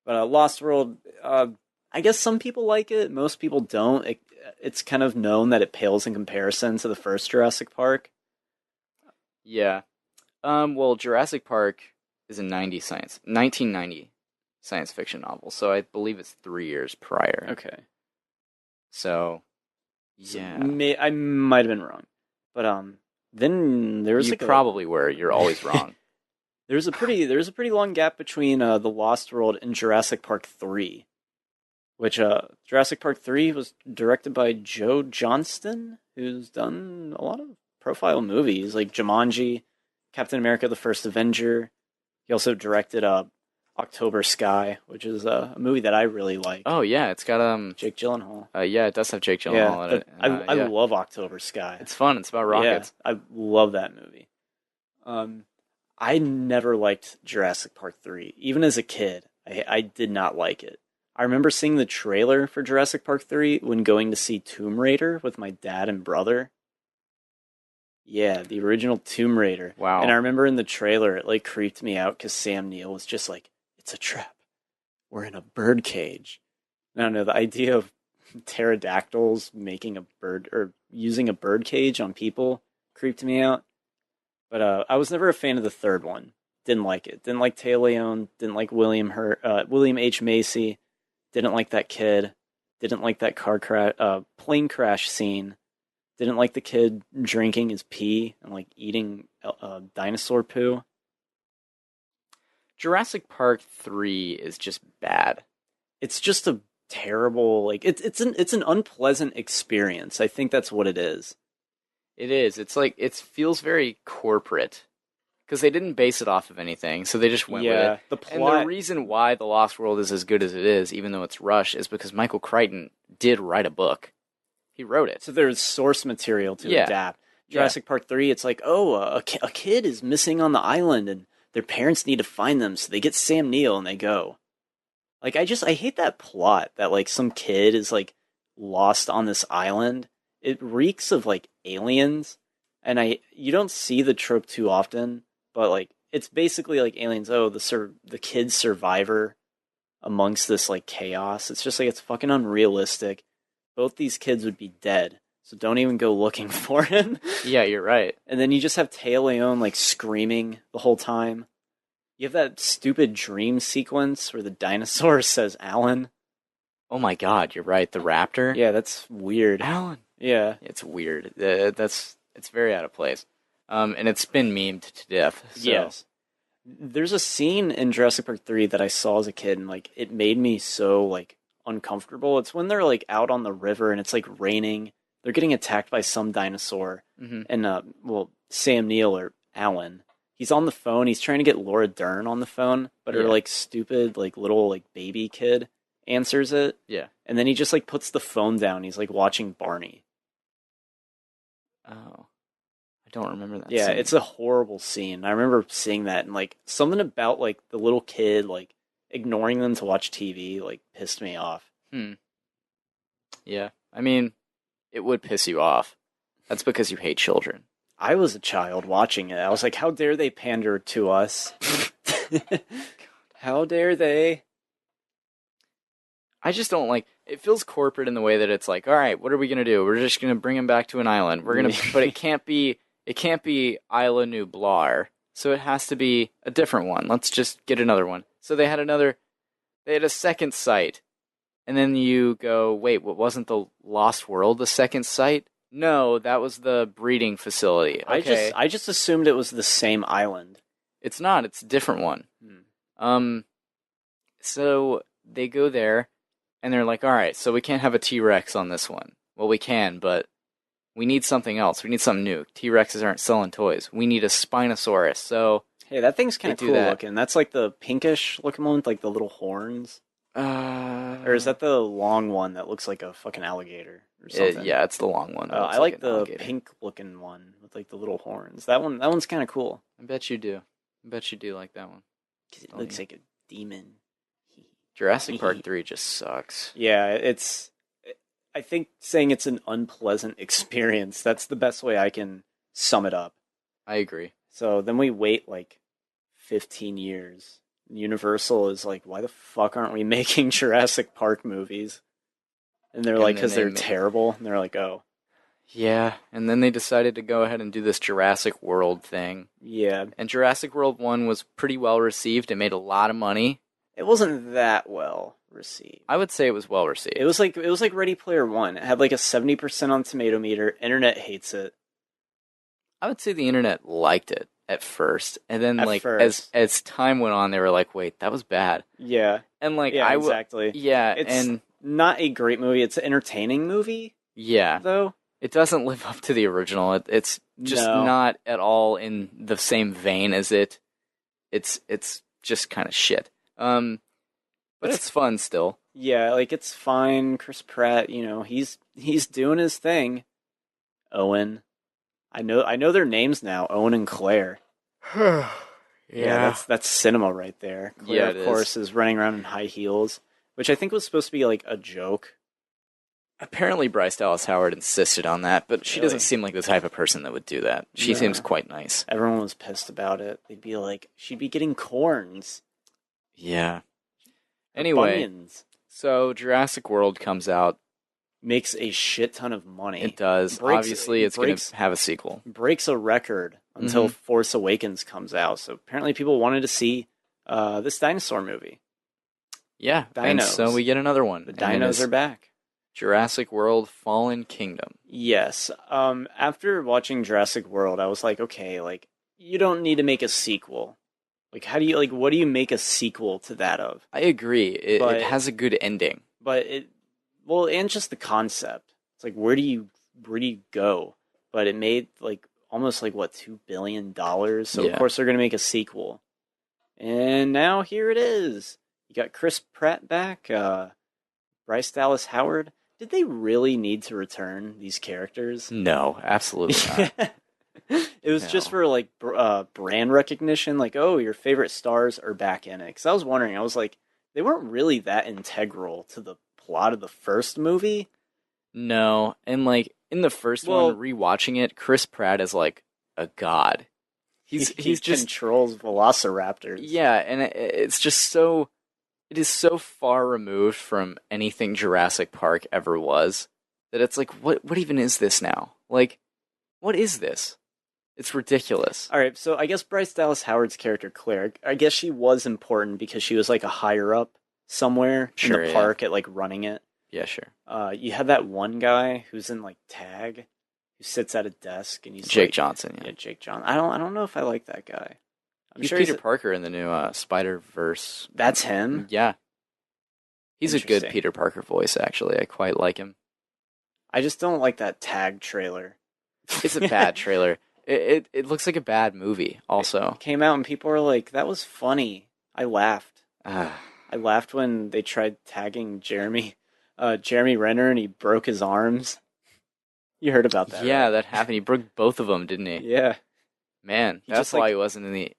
But Lost World, I guess some people like it, most people don't. It's kind of known that it pales in comparison to the first Jurassic Park. Yeah. Well, Jurassic Park is a 1990 science fiction novel, so I believe it's 3 years prior. Okay. So, yeah. I might have been wrong. But then there was You probably were. You're always wrong. There's a pretty long gap between The Lost World and Jurassic Park 3. Which Jurassic Park 3 was directed by Joe Johnston, who's done a lot of profile movies like Jumanji, Captain America: The First Avenger. He also directed October Sky, which is a movie that I really like. Oh yeah, it's got Jake Gyllenhaal. Yeah, it does have Jake Gyllenhaal in it. I love October Sky. It's fun. It's about rockets. Yeah, I love that movie. I never liked Jurassic Park 3. Even as a kid, I did not like it. I remember seeing the trailer for Jurassic Park 3 when going to see Tomb Raider with my dad and brother. Yeah, the original Tomb Raider. Wow. And I remember in the trailer, it like creeped me out because Sam Neill was just like, "It's a trap. We're in a bird cage." I don't know, the idea of pterodactyls making a bird or using a bird cage on people creeped me out. But I was never a fan of the third one. Didn't like it. Didn't like Tay Leone. Didn't like William H. Macy. Didn't like that kid. Didn't like that plane crash scene. Didn't like the kid drinking his pee and like eating dinosaur poo. Jurassic Park 3 is just bad. It's just a terrible it's an unpleasant experience. I think that's what it is. It is. It's like it feels very corporate because they didn't base it off of anything, so they just went with it. The plot, and the reason why The Lost World is as good as it is, even though it's rushed, is because Michael Crichton did write a book. He wrote it. So there's source material to adapt. Jurassic Park 3, it's like, a kid is missing on the island and their parents need to find them, so they get Sam Neill and they go. Like, I hate that plot that, like, some kid is, like, lost on this island. It reeks of, like, aliens, and you don't see the trope too often, but, like, it's basically like aliens, the kid's survivor amongst this, like, chaos. It's just, like, it's fucking unrealistic. Both these kids would be dead, so don't even go looking for him. Yeah, you're right. And then you just have Tay Leone, like, screaming the whole time. You have that stupid dream sequence where the dinosaur says Alan. Oh my god, you're right. The raptor? Yeah, that's weird. Alan. Yeah. It's weird. It's very out of place. And it's been memed to death. So. Yes. There's a scene in Jurassic Park 3 that I saw as a kid, and, like, it made me so, like, uncomfortable. It's when they're, like, out on the river and it's, like, raining. They're getting attacked by some dinosaur. Mm-hmm. And, Sam Neill or Alan, he's on the phone. He's trying to get Laura Dern on the phone, but her, like, stupid, like, little, like, baby kid answers it. Yeah. And then he just, like, puts the phone down. He's, like, watching Barney. Oh. I don't remember that Yeah, scene. it's a horrible scene. I remember seeing that, and, like, something about, like, the little kid, like, ignoring them to watch TV, like, pissed me off. Yeah. I mean, it would piss you off. That's because you hate children. I was a child watching it. I was like, how dare they pander to us? How dare they? I just don't like it. Feels corporate in the way that it's like, all right, what are we gonna do? We're just gonna bring him back to an island. We're gonna, but it can't be Isla Nublar, so it has to be a different one. Let's just get another one. So they had a second site, and then you go, wait, what, wasn't the Lost World the second site? No, that was the breeding facility. Okay. I just assumed it was the same island. It's not. It's a different one. So they go there, and they're like, all right, so we can't have a T-Rex on this one. Well, we can, but we need something else. We need something new. T-Rexes aren't selling toys. We need a Spinosaurus. So hey, that thing's kind of cool looking. That's like the pinkish looking one with like the little horns. Or is that the long one that looks like a fucking alligator or something? Yeah, it's the long one. I like the pink looking one with like the little horns. That one's kind of cool. I bet you do. Like that one. Because it looks like a demon. Jurassic Park 3 just sucks. Yeah, I think saying it's an unpleasant experience, that's the best way I can sum it up. I agree. So then we wait like 15 years. Universal is like, why the fuck aren't we making Jurassic Park movies? And they're like, because they're terrible. And they're like, oh. Yeah, and then they decided to go ahead and do this Jurassic World thing. Yeah. And Jurassic World 1 was pretty well received. It made a lot of money. It wasn't that well received. I would say it was well received. It was like Ready Player One. It had like a 70% on Tomato Meter. Internet hates it. I would say the internet liked it at first, and then as time went on, they were like, "Wait, that was bad." Yeah, and like exactly. Yeah, it's not a great movie. It's an entertaining movie. Yeah, though it doesn't live up to the original. It's just not at all in the same vein as it. It's just kind of shit. But it's fun still. Yeah, like it's fine. Chris Pratt, he's doing his thing. Owen, I know their names now. Owen and Claire. Yeah, that's cinema right there. Claire, of course, is running around in high heels, which I think was supposed to be like a joke. Apparently, Bryce Dallas Howard insisted on that, but she doesn't seem like the type of person that would do that. She seems quite nice. Everyone was pissed about it. They'd be like, she'd be getting corns. Yeah. Anyway, Bunions. So Jurassic World comes out, makes a shit ton of money. It does. Obviously, it's going to have a sequel. Breaks a record until Force Awakens comes out. So apparently people wanted to see this dinosaur movie. Yeah, Dinos. And so we get another one. The dinos are back. Jurassic World Fallen Kingdom. Yes. After watching Jurassic World, I was like, okay, like, you don't need to make a sequel. Like, what do you make a sequel to that of? I agree. It has a good ending. But and just the concept. It's like, where do you go? But it made, like, almost, like, what, $2 billion? So, of course, they're going to make a sequel. And now here it is. You got Chris Pratt back, Bryce Dallas Howard. Did they really need to return these characters? No, absolutely not. It was just for, like, brand recognition. Like, oh, your favorite stars are back in it. Because I was wondering, I was like, they weren't really that integral to the plot of the first movie. No, and, like, in the first one, rewatching it, Chris Pratt is, like, a god. He just controls velociraptors. Yeah, and it's just so... It is so far removed from anything Jurassic Park ever was that it's like, what even is this now? Like, what is this? It's ridiculous. All right, so I guess Bryce Dallas Howard's character, Claire, I guess she was important because she was like a higher up somewhere in the park at like running it. Yeah, sure. You had that one guy who's in like Tag, who sits at a desk and he's Jake Johnson. Yeah, Jake Johnson. I don't know if I like that guy. He's sure Peter Parker in the new Spider-Verse. That's him? Yeah. He's a good Peter Parker voice, actually. I quite like him. I just don't like that Tag trailer. It's a bad trailer. It looks like a bad movie, also. It came out and people were like, that was funny. I laughed. I laughed when they tried tagging Jeremy Renner and he broke his arms. You heard about that, Yeah, right? that happened. He broke both of them, didn't he? Yeah. Man, that's why he wasn't in the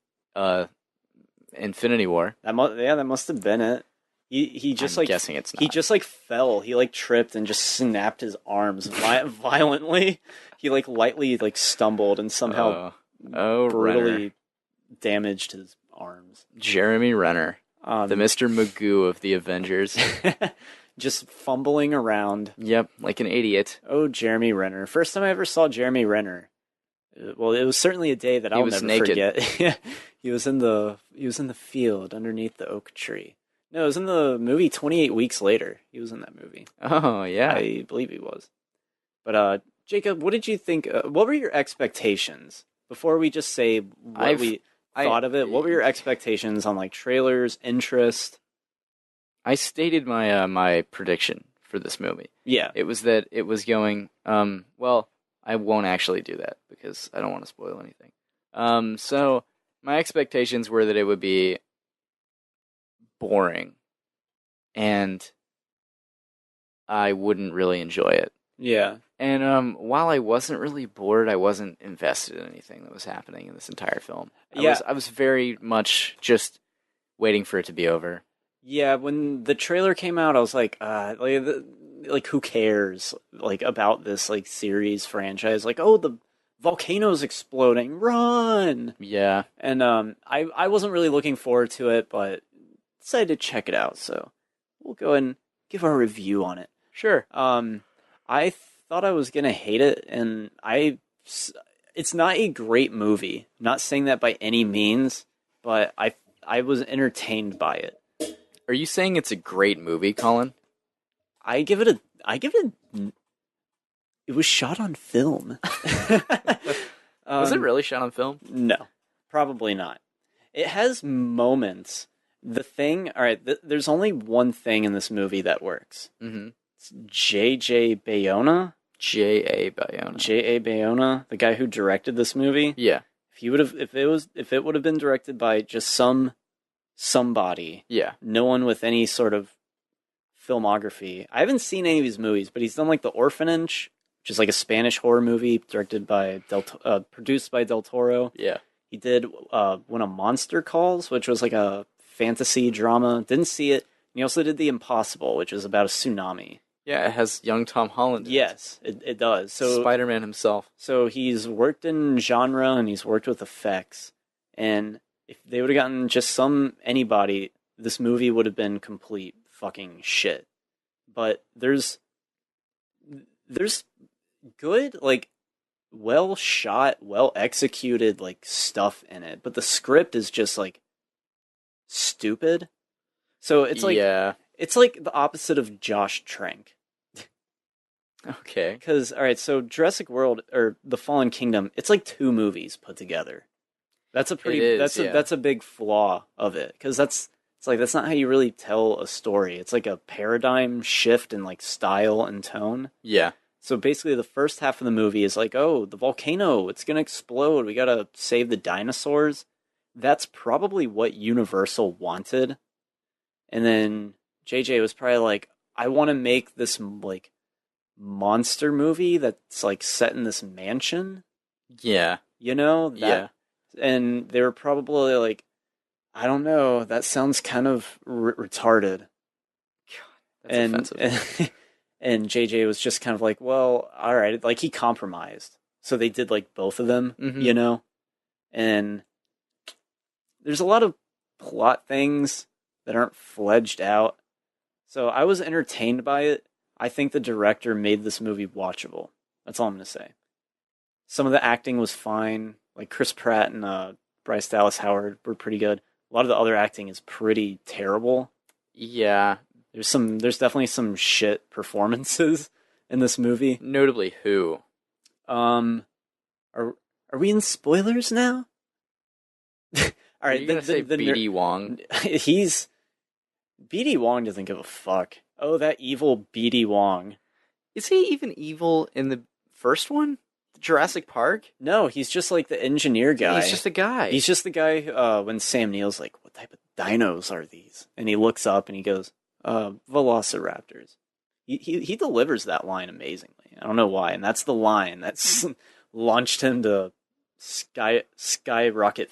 Infinity War. That must have been it. He just I'm guessing it's not. He just like fell. He like tripped and just snapped his arms violently. He like lightly like stumbled and somehow brutally damaged his arms. Jeremy Renner, the Mr. Magoo of the Avengers. Just fumbling around. Yep, like an idiot. Oh, Jeremy Renner. First time I ever saw Jeremy Renner. Well, it was certainly a day that I'll never forget. He was in the field underneath the oak tree. No, it was in the movie 28 Weeks Later. He was in that movie. Oh, yeah. I believe he was. But, Jacob, what did you think? What were your expectations? Before we just say what we thought of it, what were your expectations on, like, trailers, interest? I stated my prediction for this movie. Yeah. It was that it was going, well, I won't actually do that because I don't want to spoil anything. So, my expectations were that it would be boring and I wouldn't really enjoy it. Yeah. And while I wasn't really bored, I wasn't invested in anything that was happening in this entire film. I was very much just waiting for it to be over. Yeah, when the trailer came out, I was like, who cares, like, about this, like, series franchise? Like, oh, the volcano's exploding, run! Yeah. And I wasn't really looking forward to it, but decided to check it out, so we'll go and give our review on it. Sure. I thought I was gonna hate it, and it's not a great movie. Not saying that by any means, but I was entertained by it. Are you saying it's a great movie, Collin? It was shot on film. Was it really shot on film? No, probably not. It has moments. There's only one thing in this movie that works. Mm-hmm. It's J.J. Bayona. J.A. Bayona. J.A. Bayona, the guy who directed this movie. Yeah. If it would have been directed by just somebody. Yeah. No one with any sort of filmography. I haven't seen any of his movies, but he's done like The Orphanage, which is like a Spanish horror movie produced by Del Toro. Yeah. He did When a Monster Calls, which was like a fantasy drama. Didn't see it. And he also did The Impossible, which is about a tsunami. Yeah, it has young Tom Holland in it. Yes, it does. So Spider-Man himself. So he's worked in genre and he's worked with effects. And if they would have gotten just anybody, this movie would have been complete fucking shit. But there's there's good, like, well shot, well executed, like, stuff in it, but the script is just, like, stupid. So Yeah. it's like the opposite of Josh Trank. Okay. Because, alright, so Jurassic World, or The Fallen Kingdom, it's like 2 movies put together. That's a pretty, It is, yeah. that's a big flaw of it, because it's like, that's not how you really tell a story. It's like a paradigm shift in, like, style and tone. Yeah. So basically, the first half of the movie is like, oh, the volcano, it's gonna explode. We gotta save the dinosaurs. That's probably what Universal wanted. And then JJ was probably like, I want to make this, like, monster movie that's, like, set in this mansion. Yeah. You know? That, and they were probably like, I don't know, that sounds kind of retarded. That's offensive. And JJ was just kind of like, well, all right, like, he compromised. So they did, like, both of them, you know? And there's a lot of plot things that aren't fledged out. So I was entertained by it. I think the director made this movie watchable. That's all I'm going to say. Some of the acting was fine. Like, Chris Pratt and Bryce Dallas Howard were pretty good. A lot of the other acting is pretty terrible. Yeah. There's definitely some shit performances in this movie. Notably who? Are we in spoilers now? All right, Are you gonna say BD Wong? He's BD Wong doesn't give a fuck. Oh, that evil BD Wong. Is he even evil in the first one? Jurassic Park? No, he's just like the engineer guy. He's just a guy. He's just the guy when Sam Neill's like, what type of dinos are these? And he looks up and he goes, Velociraptors. He delivers that line amazingly. I don't know why. And that's the line that's launched him to skyrocket.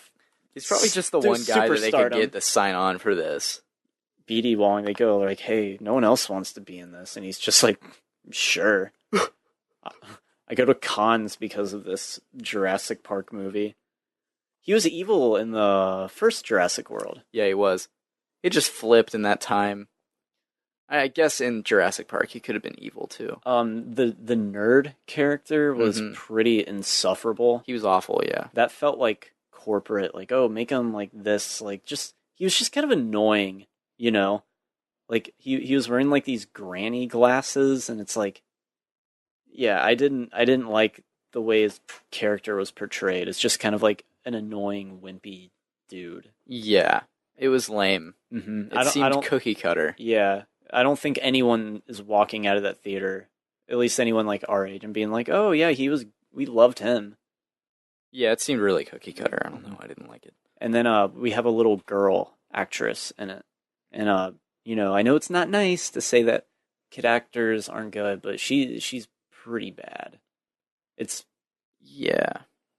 He's probably just the one guy that they could get to sign on for this. BD Wong, they go like, hey, no one else wants to be in this. And he's just like, sure. I go to cons because of this Jurassic Park movie. He was evil in the first Jurassic World. Yeah, he was. He just flipped in that time. I guess in Jurassic Park he could have been evil too. The nerd character was pretty insufferable. He was awful, yeah. That felt like corporate, like, oh, make him like this, like, just, he was just kind of annoying, you know? Like, he was wearing like these granny glasses, and it's like, yeah, I didn't like the way his character was portrayed. It's just kind of like an annoying, wimpy dude. Yeah, it was lame. Mm-hmm. It seemed cookie cutter. Yeah, I don't think anyone is walking out of that theater, at least anyone like our age, and being like, oh yeah, we loved him. Yeah, it seemed really cookie cutter. I don't know, I didn't like it. And then we have a little girl actress in it. And you know, I know it's not nice to say that kid actors aren't good, but she's pretty bad.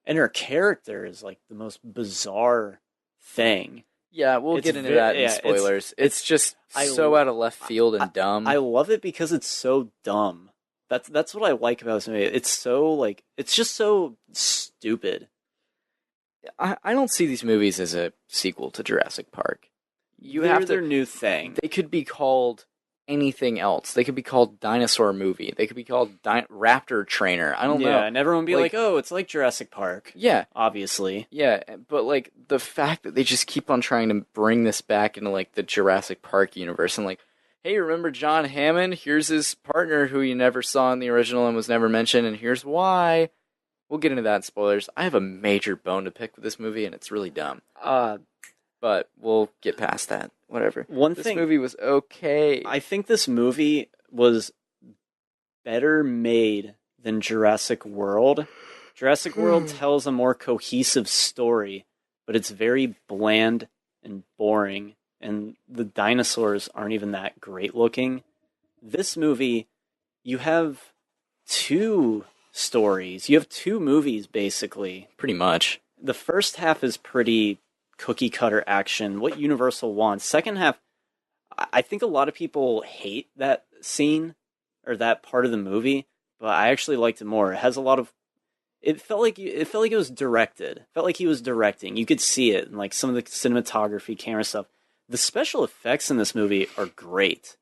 And her character is like the most bizarre thing. Yeah, we'll get into that in spoilers. It's just so out of left field and dumb. I love it because it's so dumb. That's what I like about this movie. It's so, like, it's just so stupid. I don't see these movies as a sequel to Jurassic Park. They're their new thing. They could be called anything else. They could be called Dinosaur Movie. They could be called Raptor Trainer. I don't know. Yeah, and everyone would be like, oh, it's like Jurassic Park. Yeah. Obviously. Yeah, but, like, the fact that they just keep on trying to bring this back into, like, the Jurassic Park universe, and, like, hey, remember John Hammond? Here's his partner who you never saw in the original and was never mentioned, and here's why. We'll get into that in spoilers. I have a major bone to pick with this movie, and it's really dumb. But we'll get past that. Whatever. This movie was okay. I think this movie was better made than Jurassic World. Jurassic World tells a more cohesive story, but it's very bland and boring, and the dinosaurs aren't even that great looking. This movie, you have 2 stories. You have 2 movies, basically. Pretty much. The first half is pretty cookie cutter action, what Universal wants. Second half, I think a lot of people hate that scene or that part of the movie, but I actually liked it more. It has a lot of, it felt like it was directed. It felt like he was directing. You could see it in like some of the cinematography, camera stuff. The special effects in this movie are great.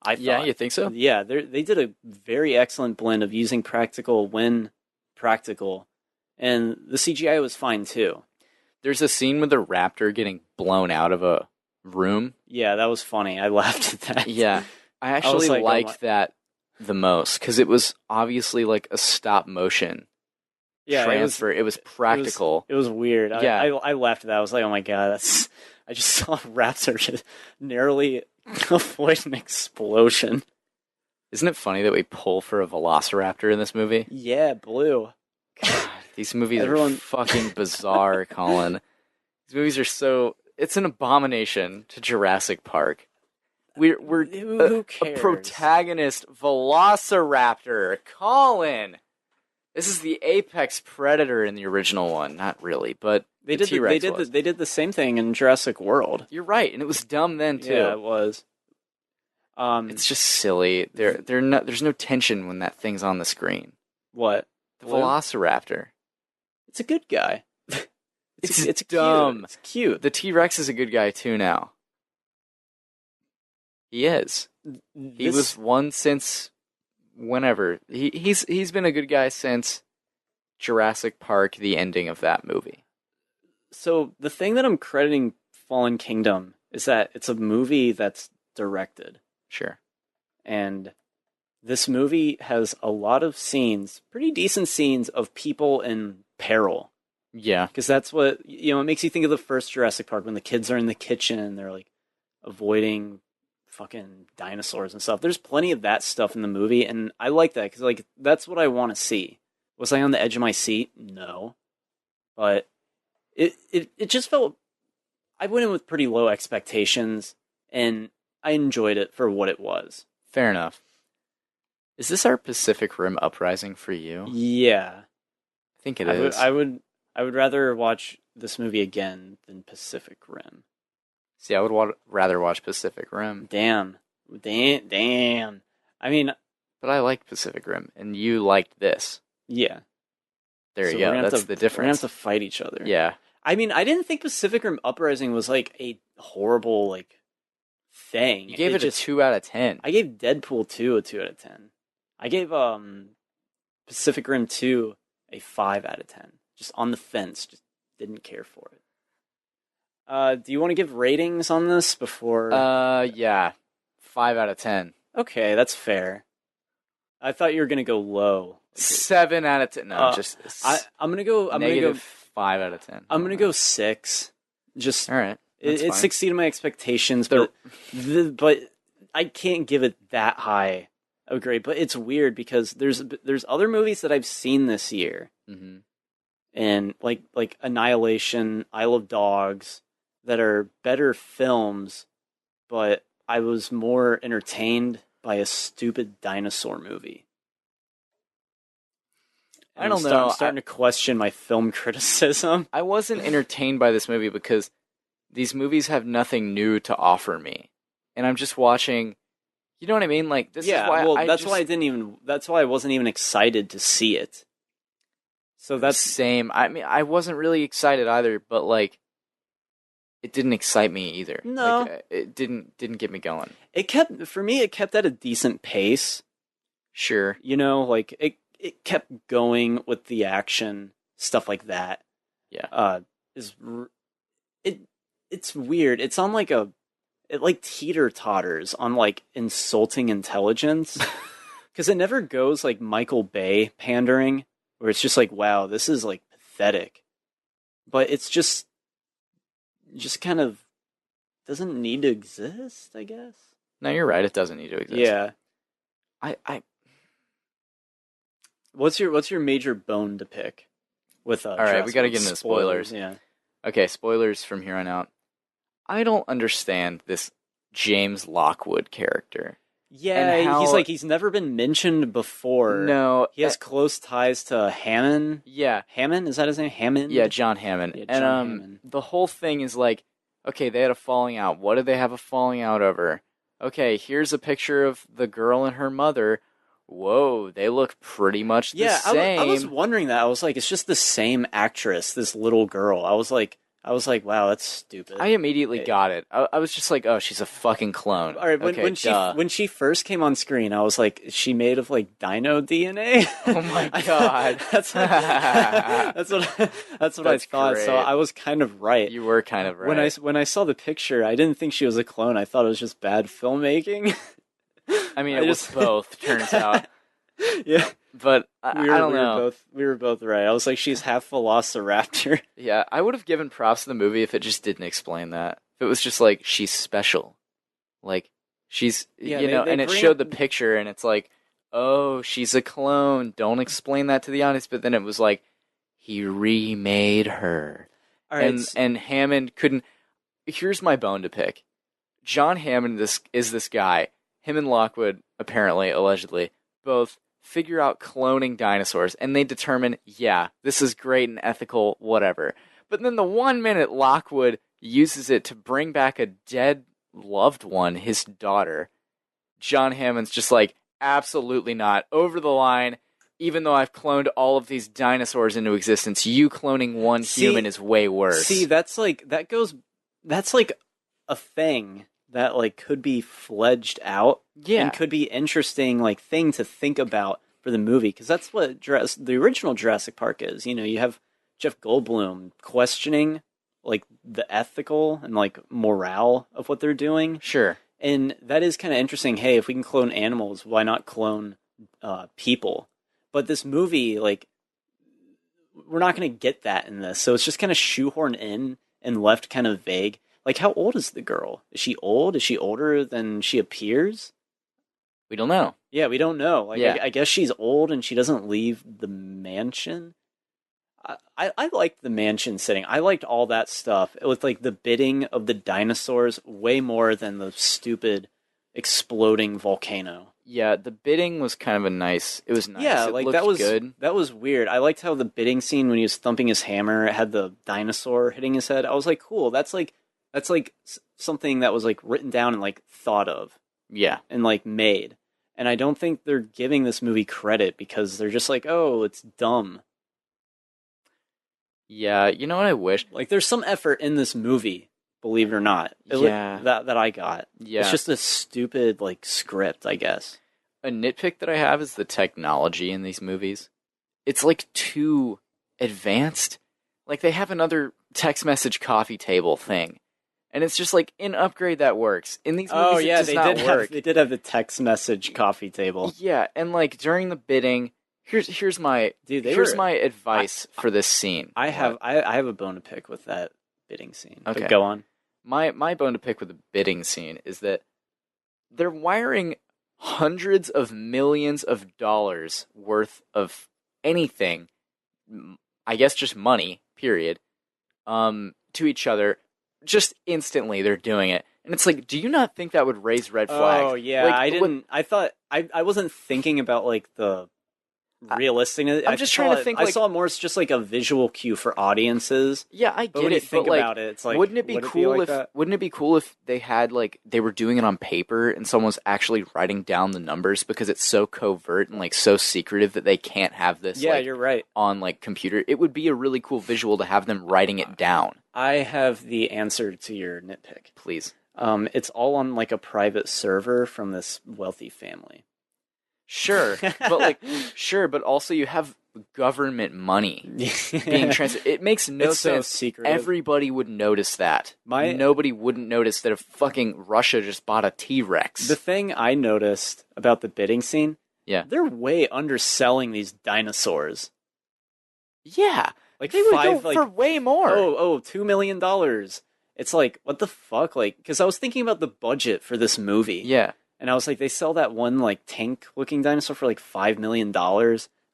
I thought. Yeah, you think so? Yeah, they did a very excellent blend of using practical when practical, and the CGI was fine too. There's a scene with a raptor getting blown out of a room. Yeah, that was funny. I laughed at that. Yeah, I actually liked that the most because it was obviously like a stop motion transfer. It was practical. It was weird. Yeah. I laughed at that. I was like, oh my god, that's. I just saw a raptor just narrowly avoid an explosion. Isn't it funny that we pull for a velociraptor in this movie? Yeah, blue. God, these movies are fucking bizarre, Collin. These movies are so... It's an abomination to Jurassic Park. We're Who cares? A protagonist velociraptor. Collin! This is the apex predator in the original one. Not really, but they did the same thing in Jurassic World. You're right, and it was dumb then too. Yeah, it was. It's just silly. There's no tension when that thing's on the screen. What? The Velociraptor. It's a good guy. It's dumb. Cute. It's cute. The T-Rex is a good guy too now. He is. He was one since whenever. He's been a good guy since Jurassic Park, the ending of that movie. So the thing that I'm crediting Fallen Kingdom is that it's a movie that's directed. Sure. And this movie has a lot of scenes, pretty decent scenes of people in peril. Yeah. Because that's what, it makes you think of the first Jurassic Park when the kids are in the kitchen and they're like avoiding fucking dinosaurs and stuff. There's plenty of that stuff in the movie, and I like that because like that's what I want to see. Was I on the edge of my seat? No. But it just felt, I went in with pretty low expectations, and I enjoyed it for what it was. Fair enough. Is this our Pacific Rim Uprising for you? Yeah. I think it is. I would rather watch this movie again than Pacific Rim. See, I would rather watch Pacific Rim. Damn. I mean... But I like Pacific Rim, and you liked this. Yeah. There you go, that's the difference. We're going to have to fight each other. Yeah. I mean, I didn't think Pacific Rim Uprising was like a horrible like thing. You gave it a 2 out of 10. I gave Deadpool 2 a 2 out of 10. I gave Pacific Rim 2 a 5 out of 10. Just on the fence, just didn't care for it. Do you want to give ratings on this before? Yeah. 5 out of 10. Okay, that's fair. I thought you were going to go low. 7 out of 10. No, I'm going to go... I'm going to go 5 out of 10. I'm going to go 6. Just... All right. It exceeded my expectations, but I can't give it that high of a grade. But it's weird because there's other movies that I've seen this year, and like Annihilation, Isle of Dogs, that are better films, but I was more entertained by a stupid dinosaur movie. I don't know. I'm starting to question my film criticism. I wasn't entertained by this movie because these movies have nothing new to offer me, and I'm just watching. You know what I mean? Like this is why. That's why I wasn't even excited to see it. So that's same. I mean, I wasn't really excited either, but like, it didn't excite me either. No, like, it didn't get me going. It kept at a decent pace. Sure, like it kept going with the action stuff like that. Yeah, it's weird. It's on like it like teeter-totters on like insulting intelligence because it never goes like Michael Bay pandering where it's just like, wow, this is like pathetic, but it's just kind of doesn't need to exist, I guess. No, you're right. It doesn't need to exist. Yeah. I What's your major bone to pick with all right, we got to get into spoilers. Yeah. Okay, spoilers from here on out. I don't understand this James Lockwood character. Yeah, he's never been mentioned before. No, he has close ties to Hammond. Yeah, Hammond, is that his name? Hammond. Yeah, John Hammond. Yeah, and Hammond. The whole thing is like, okay, they had a falling out. What did they have a falling out over? Okay, here's a picture of the girl and her mother. Whoa, they look pretty much the same. I was wondering that. I was like, it's just the same actress, this little girl. I was I was like, wow, that's stupid. I immediately got it. I was just like, oh, she's a fucking clone. All right, when she first came on screen, I was like, is she made of like dino DNA? Oh my god, that's what I thought. great. So I was kind of right. You were kind of right. When I saw the picture, I didn't think she was a clone. I thought it was just bad filmmaking. I mean, it was both. Turns out. Yeah, but I don't know. We were both right. I was like, she's half velociraptor. Yeah, I would have given props to the movie if it just didn't explain that. If it was just like, she's special. Like, she's, and it showed the picture, and it's like, oh, she's a clone. Don't explain that to the audience. But then it was like, he remade her. All right, and Hammond couldn't. Here's my bone to pick. John Hammond is this guy. Him and Lockwood, apparently, allegedly, both figure out cloning dinosaurs, and they determine, yeah, this is great and ethical, whatever. But then the 1 minute Lockwood uses it to bring back a dead loved one, his daughter, John Hammond's just like, absolutely not, over the line. Even though I've cloned all of these dinosaurs into existence, you cloning one human is way worse. See, that's like a thing that like could be fledged out, and could be interesting like thing to think about for the movie, because that's what the original Jurassic Park is. You have Jeff Goldblum questioning like the ethical and like morale of what they're doing. Sure, and that is kind of interesting. Hey, if we can clone animals, why not clone people? But this movie, like, we're not going to get that in this, so it's just kind of shoehorned in and left kind of vague. Like, how old is the girl? Is she old? Is she older than she appears? We don't know. Yeah, we don't know. Like, I guess she's old and she doesn't leave the mansion. I liked the mansion setting. I liked all that stuff. With, like, the bidding of the dinosaurs way more than the stupid exploding volcano. Yeah, the bidding was kind of nice. Yeah, like that was good. That was weird. I liked how the bidding scene when he was thumping his hammer, it had the dinosaur hitting his head. I was like, cool. That's like something that was like written down and like thought of. Yeah. And like made. And I don't think they're giving this movie credit because they're just like, oh, it's dumb. Yeah, you know what I wish? Like, there's some effort in this movie, believe it or not. That I got. Yeah. It's just a stupid, like, script, I guess. A nitpick that I have is the technology in these movies. It's, like, too advanced. Like, they have another text message coffee table thing. And it's just like, in Upgrade that works. In these movies, it does not work. They did have the text message coffee table. Yeah, and, like, during the bidding... Here's my advice for this scene. I have a bone to pick with that bidding scene. Okay, but go on. My bone to pick with the bidding scene is that they're wiring hundreds of millions of dollars worth of anything, I guess just money, period, to each other. Just instantly they're doing it. And it's like, do you not think that would raise red flags? Oh, yeah, like, I wasn't thinking about like the realistic. I'm just trying to think. I saw it more as just like a visual cue for audiences. Yeah, I get it. Think about it, it's like, wouldn't it be cool if they had like they were doing it on paper and someone was actually writing down the numbers, because it's so covert and like so secretive that they can't have this. Yeah, like, you're right. On like computer, it would be a really cool visual to have them writing it down. I have the answer to your nitpick. Please. It's all on like a private server from this wealthy family. Sure, but also you have government money being transferred. It makes no sense. So secretive. Everybody would notice that. Nobody wouldn't notice that if fucking Russia just bought a T-Rex. The thing I noticed about the bidding scene, they're way underselling these dinosaurs. Yeah, like they would go for way more. $2 million. It's like, what the fuck? Like, because I was thinking about the budget for this movie. Yeah. And I was like, they sell that one, like, tank-looking dinosaur for, like, $5 million. I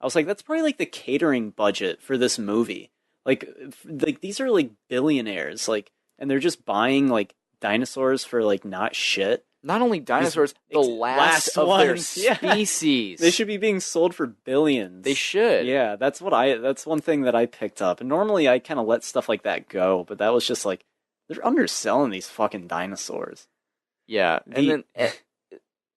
was like, that's probably, like, the catering budget for this movie. Like, these are, like, billionaires, like, and they're just buying, like, dinosaurs for, like, not shit. Not only dinosaurs, the last of their species. They should be being sold for billions. They should. Yeah, that's one thing that I picked up. And normally I kind of let stuff like that go, but that was just, like, they're underselling these fucking dinosaurs. Yeah, and then...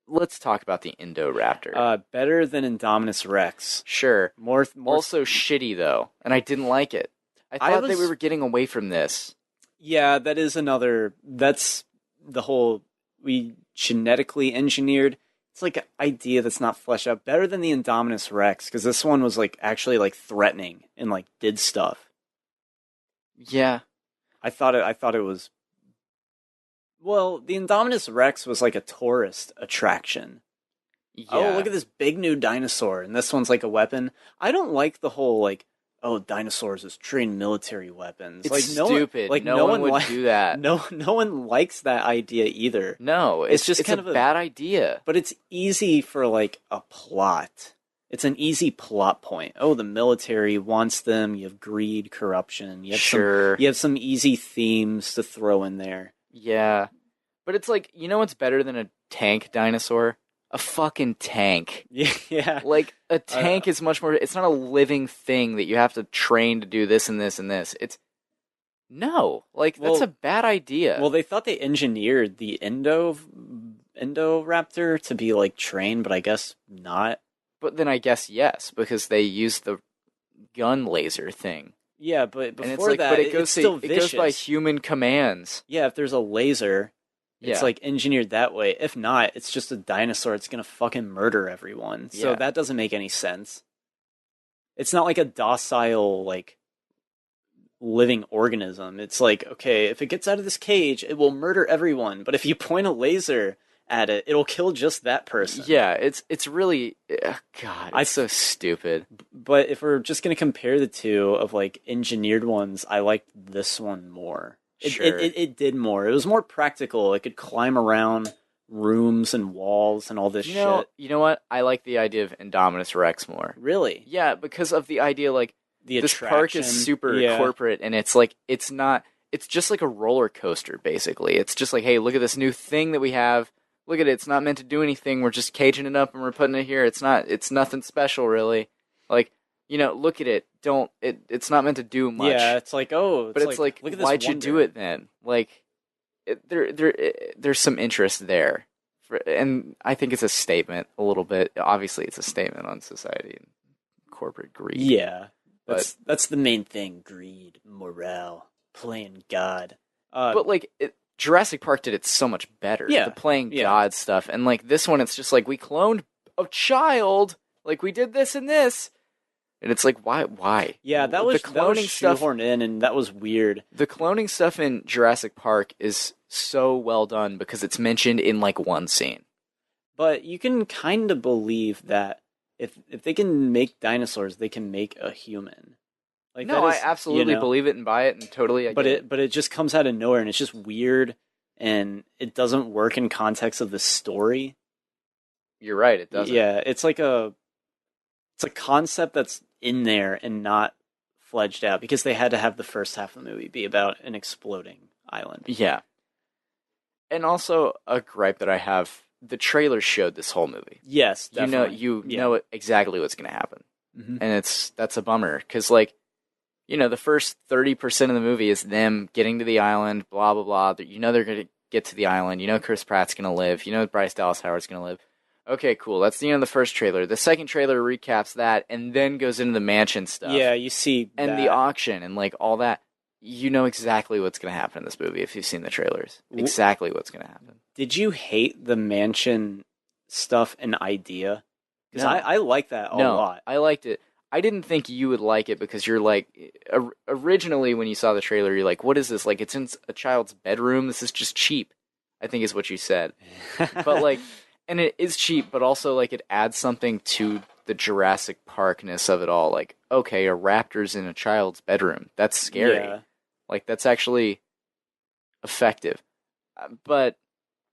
Let's talk about the Indoraptor. Better than Indominus Rex. Sure. More also shitty, though, and I didn't like it. I thought that we were getting away from this. Yeah, that is another. That's the whole. We genetically engineered. It's like an idea that's not fleshed out. Better than the Indominus Rex, because this one was like actually like threatening and like did stuff. Yeah. I thought it was. Well, the Indominus Rex was like a tourist attraction. Yeah. Oh, look at this big new dinosaur, and this one's like a weapon. I don't like the whole like, oh, dinosaurs as trained military weapons. It's like no stupid. One, like no one would do that. No one likes that idea either. No, It's just kind a of a bad idea. But it's easy for like a plot. It's an easy plot point. Oh, the military wants them. You have greed, corruption. Sure. You have some easy themes to throw in there. Yeah. But it's like, you know what's better than a tank dinosaur? A fucking tank. Yeah. Like, a tank is much more... It's not a living thing that you have to train to do this and this and this. It's... No. Like, that's a bad idea. Well, they thought they engineered the Indoraptor to be, like, trained, but I guess not. But then I guess yes, because they used the gun laser thing. Yeah, but And it's before like, that, but it's still it vicious. goes by human commands. Yeah, if there's a laser... It's Yeah. like engineered that way. If not, it's just a dinosaur. It's gonna fucking murder everyone. So Yeah. that doesn't make any sense. It's not like a docile, like, living organism. It's like, okay, if it gets out of this cage, it will murder everyone. But if you point a laser at it, it'll kill just that person. Yeah, it's really... God, it's so stupid. But if we're just gonna compare the two of, like, engineered ones, I liked this one more. Sure. It did more. It was more practical. It could climb around rooms and walls and all this shit. You know what? I like the idea of Indominus Rex more. Really? Yeah, because of the idea, like, The this park is attraction. super Yeah. corporate, and it's like, it's just like a roller coaster, basically. It's just like, hey, look at this new thing that we have. Look at it. It's not meant to do anything. We're just caging it up and we're putting it here. It's nothing special, really. Like, you know, look at it. It's not meant to do much. Yeah, it's like, oh, but it's like, look at this why'd you do wonder. it then? Like, there's some interest there. And I think it's a statement a little bit. Obviously, it's a statement on society and corporate greed. Yeah, that's the main thing: greed, morale, playing God. But like, Jurassic Park did it so much better. Yeah, The playing yeah. God stuff. And like this one, it's just like, we cloned a child. Like, we did this and this. And it's like, why? Yeah, that was shoehorned in, and that was weird. The cloning stuff in Jurassic Park is so well done because it's mentioned in like one scene. But you can kind of believe that if they can make dinosaurs, they can make a human. Like, No, that is, I absolutely believe it and buy it and totally. But it just comes out of nowhere, and it's just weird, and it doesn't work in context of the story. You're right. It doesn't. Yeah, it's a concept that's in there and not fledged out because they had to have the first half of the movie be about an exploding island. Yeah. And also a gripe that I have: the trailer showed this whole movie. Yes, definitely. You know exactly what's going to happen, Mhm. and that's a bummer because, like, you know, the first 30% of the movie is them getting to the island, blah blah blah. You know they're going to get to the island. You know Chris Pratt's going to live. You know Bryce Dallas Howard's going to live. Okay, cool. That's the end of the first trailer. The second trailer recaps that and then goes into the mansion stuff. Yeah, you see and that. the auction and like all that. You know exactly what's going to happen in this movie if you've seen the trailers. Exactly what's going to happen. Did you hate the mansion stuff and idea? Because No. I like that a lot. I liked it. I didn't think you would like it because you're like, originally when you saw the trailer, you're like, what is this? Like, it's in a child's bedroom. This is just cheap, I think is what you said. But like, and it is cheap, but also like it adds something to the Jurassic Parkness of it all. Like, okay, a raptor's in a child's bedroom. That's scary. Yeah. Like, that's actually effective. But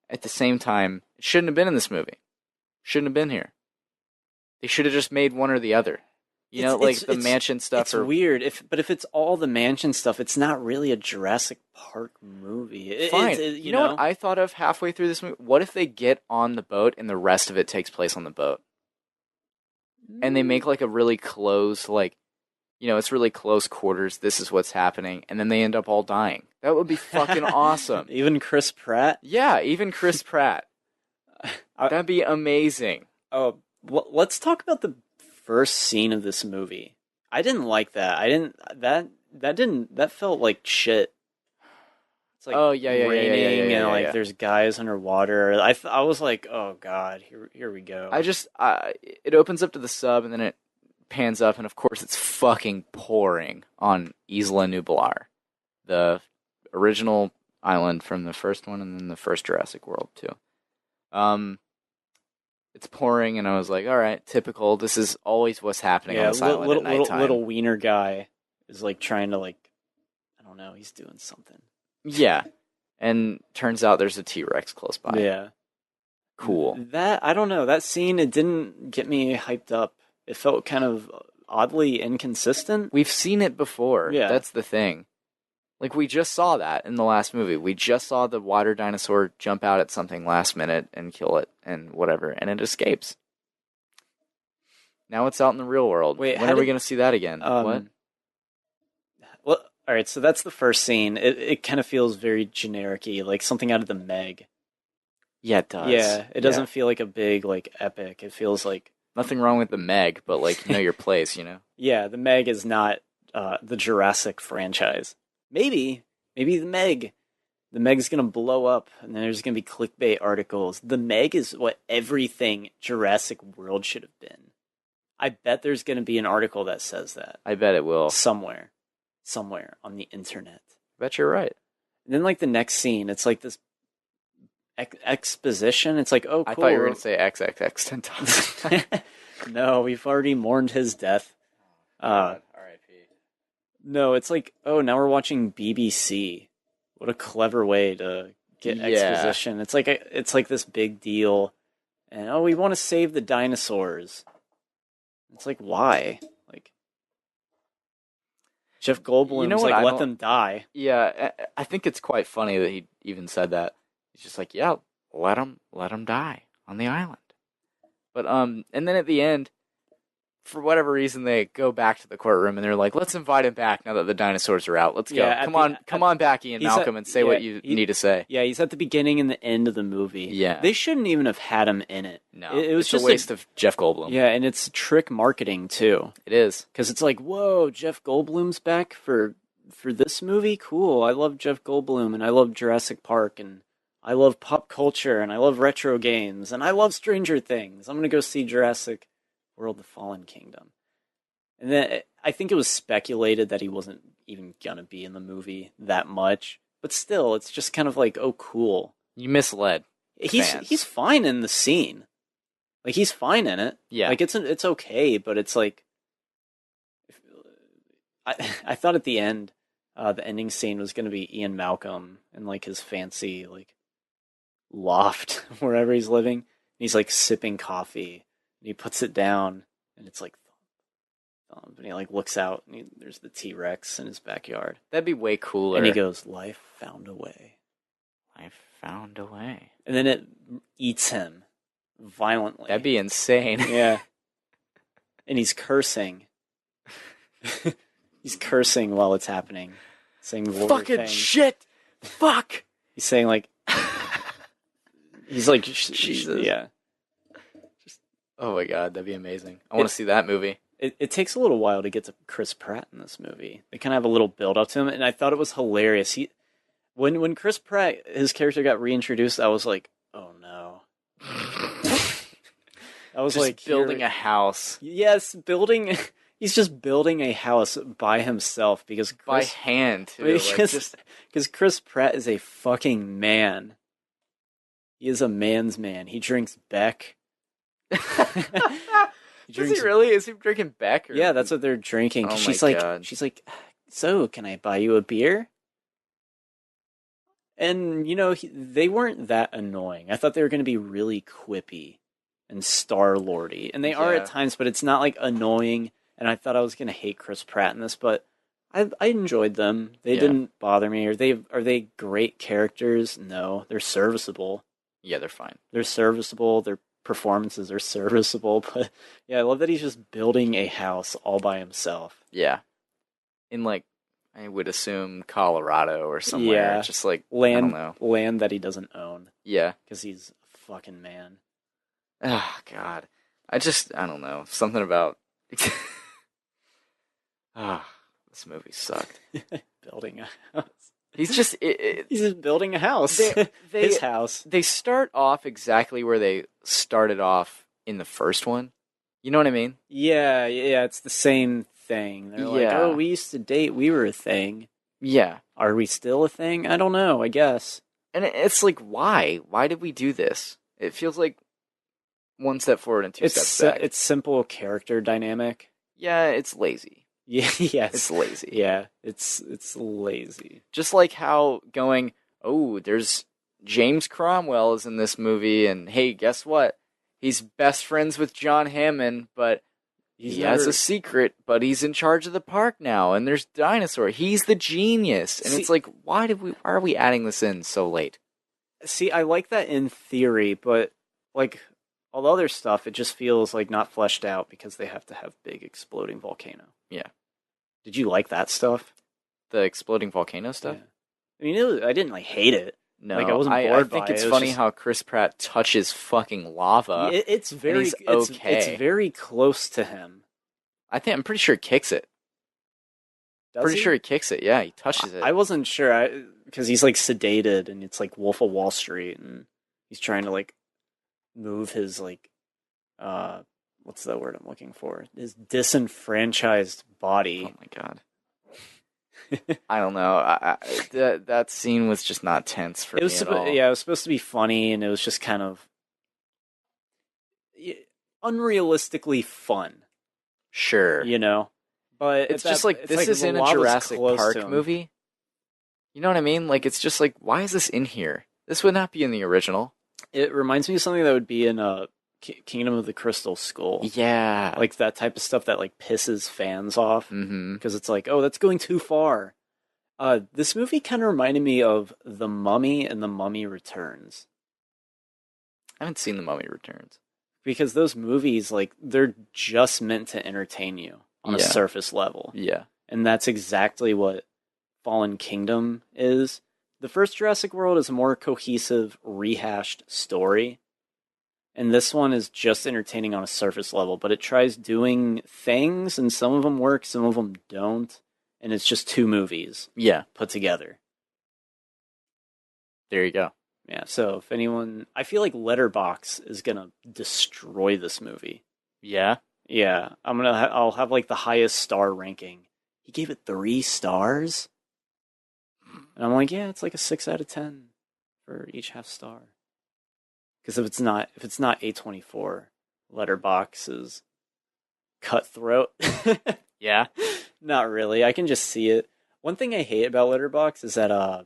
at the same time, it shouldn't have been in this movie. Shouldn't have been here. They should have just made one or the other. You know, like the mansion stuff. It's weird. If it's all the mansion stuff, it's not really a Jurassic Park movie. Fine. You know what I thought of halfway through this movie? What if they get on the boat and the rest of it takes place on the boat? And they make like a really close, like, you know, it's really close quarters. This is what's happening. And then they end up all dying. That would be fucking awesome. Even Chris Pratt? Yeah, even Chris Pratt. That'd be amazing. Oh, let's talk about the first scene of this movie. I didn't like that. That felt like shit. It's like Oh, yeah, raining and like yeah. there's guys underwater. I was like, oh god, here we go. It opens up to the sub and then it pans up, and of course it's fucking pouring on Isla Nublar, the original island from the first one and then the first Jurassic World too. It's pouring, and I was like, all right, typical. This is always what's happening on Yeah, this island at nighttime. little wiener guy is like trying to like, I don't know, he's doing something. Yeah, and turns out there's a T-Rex close by. Yeah, Cool. that I don't know. That scene, it didn't get me hyped up. It felt kind of oddly inconsistent. We've seen it before. Yeah. That's the thing. Like, we just saw that in the last movie. We just saw the water dinosaur jump out at something last minute and kill it and whatever, and it escapes. Now it's out in the real world. Wait, when are we going to see that again? What? Well, all right. So that's the first scene. It kind of feels very generic-y, like something out of the Meg. Yeah, it does. Yeah, it doesn't feel like a big like epic. It feels like Nothing wrong with the Meg, but like, know your place, you know? yeah, the Meg is not the Jurassic franchise. Maybe the Meg's gonna blow up, and then there's gonna be clickbait articles. The Meg is what everything Jurassic World should have been. I bet there's gonna be an article that says that I bet it will. somewhere on the internet. I bet you're right. And then like the next scene, it's like this exposition. It's like, oh, cool. I thought you were going to say XXX 10 times. No, we've already mourned his death. R.I.P. No, it's like, oh, now we're watching BBC. What a clever way to get exposition. It's like this big deal, and oh, we want to save the dinosaurs. It's like, why? Like, Jeff Goldblum's like, let them die. Yeah, I think it's quite funny that he even said that. He's just like, yeah, let them die on the island. But and then at the end, for whatever reason, they go back to the courtroom and they're like, let's invite him back now that the dinosaurs are out. Let's go. Yeah, Come on back, Ian Malcolm, and say what you need to say. Yeah, he's at the beginning and the end of the movie. Yeah. They shouldn't even have had him in it. No, it was it's just a waste of Jeff Goldblum. Yeah, and it's trick marketing too. It is. Because it's like, whoa, Jeff Goldblum's back for this movie? Cool. I love Jeff Goldblum, and I love Jurassic Park, and I love pop culture, and I love retro games, and I love Stranger Things. I'm going to go see Jurassic World: The Fallen Kingdom. And then I think it was speculated that he wasn't even going to be in the movie that much. But still, it's just kind of like, oh, cool. You misled fans. He's fine in the scene. Like, he's fine in it. Yeah. Like, it's okay, but it's like... I thought at the end, the ending scene was going to be Ian Malcolm and, like, his fancy, like, loft wherever he's living. And he's, like, sipping coffee. And he puts it down, and it's like... and he like looks out, and there's the T-Rex in his backyard. That'd be way cooler. And he goes, "Life found a way. Life found a way." And then it eats him violently. That'd be insane. Yeah. And he's cursing. He's cursing while it's happening, saying fucking things. Shit. Fuck. He's saying like, he's like, Jesus. Yeah. Oh my god, that'd be amazing. I want to see that movie. It takes a little while to get to Chris Pratt in this movie. They kind of have a little build up to him, and I thought it was hilarious. When Chris Pratt, his character got reintroduced, I was like, oh no. I was just like, building a house. Yes, building. He's just building a house by himself because by hand too. Because Chris Pratt is a fucking man. He is a man's man. He drinks Beck. Is he really? Is he drinking Beck? Or... Yeah, that's what they're drinking. Oh she's my like, God. So can I buy you a beer? And you know, they weren't that annoying. I thought they were going to be really quippy and Star-Lordy, and they are at times, but it's not like annoying. And I thought I was going to hate Chris Pratt in this, but I enjoyed them. They didn't bother me. Are they great characters? No, they're serviceable. Yeah, they're fine. They're serviceable. Their performances are serviceable, but yeah, I love that he's just building a house all by himself. Yeah. In like, I would assume Colorado or somewhere. Yeah. Just like, land, I don't know. land that he doesn't own. Yeah. Because he's a fucking man. Oh, God. I don't know. Something about... this movie sucked. Building a house. He's just He's just building a house. His house. They start off exactly where they started off in the first one. You know what I mean? Yeah, it's the same thing. They're like, Yeah. oh, we used to date, we were a thing. Yeah. Are we still a thing? I don't know, I guess. And it's like, why? Why did we do this? It feels like one step forward and two steps back. It's simple character dynamic. Yeah, it's lazy. Yeah, yes. It's lazy. Yeah, it's lazy. Just like how going, oh, there's James Cromwell is in this movie, and hey, guess what? He's best friends with John Hammond, but he has a secret, but he's in charge of the park now, and there's dinosaur. He's the genius. And it's like, why are we adding this in so late? See, I like that in theory, but like all the other stuff, it just feels like not fleshed out because they have to have big exploding volcano. Yeah. Did you like that stuff? The exploding volcano stuff? Yeah. I mean, I didn't like hate it. No, like, I wasn't bored I by think it. it's It was funny just... how Chris Pratt touches fucking lava. It's very he's okay. It's very close to him. I'm pretty sure he kicks it. Sure he kicks it. Yeah, he touches it. I wasn't sure because he's like sedated and it's like Wolf of Wall Street and he's trying to like move his like what's the word I'm looking for? His disenfranchised body. Oh my god. I don't know. That scene was just not tense for me at all. Yeah, it was supposed to be funny, and it was just kind of unrealistically fun. Sure, you know, but it's just like this is in a Jurassic Park movie. You know what I mean? Like it's just like, why is this in here? This would not be in the original. It reminds me of something that would be in Kingdom of the Crystal Skull. Yeah. Like that type of stuff that like pisses fans off. Mm-hmm. Because it's like, oh, that's going too far. This movie kind of reminded me of The Mummy and The Mummy Returns. I haven't seen The Mummy Returns. Because those movies, like, they're just meant to entertain you on a surface level. Yeah. And that's exactly what Fallen Kingdom is. The first Jurassic World is a more cohesive, rehashed story. And this one is just entertaining on a surface level, but it tries doing things, and some of them work, some of them don't. And it's just two movies put together. There you go. Yeah, so if anyone... I feel like Letterboxd is going to destroy this movie. Yeah? Yeah, I'll have like the highest star ranking. He gave it 3 stars? And I'm like, yeah, it's like a 6 out of 10 for each half star. Because if it's not A24, Letterboxd is cutthroat. Yeah? Not really. I can just see it. One thing I hate about Letterboxd is that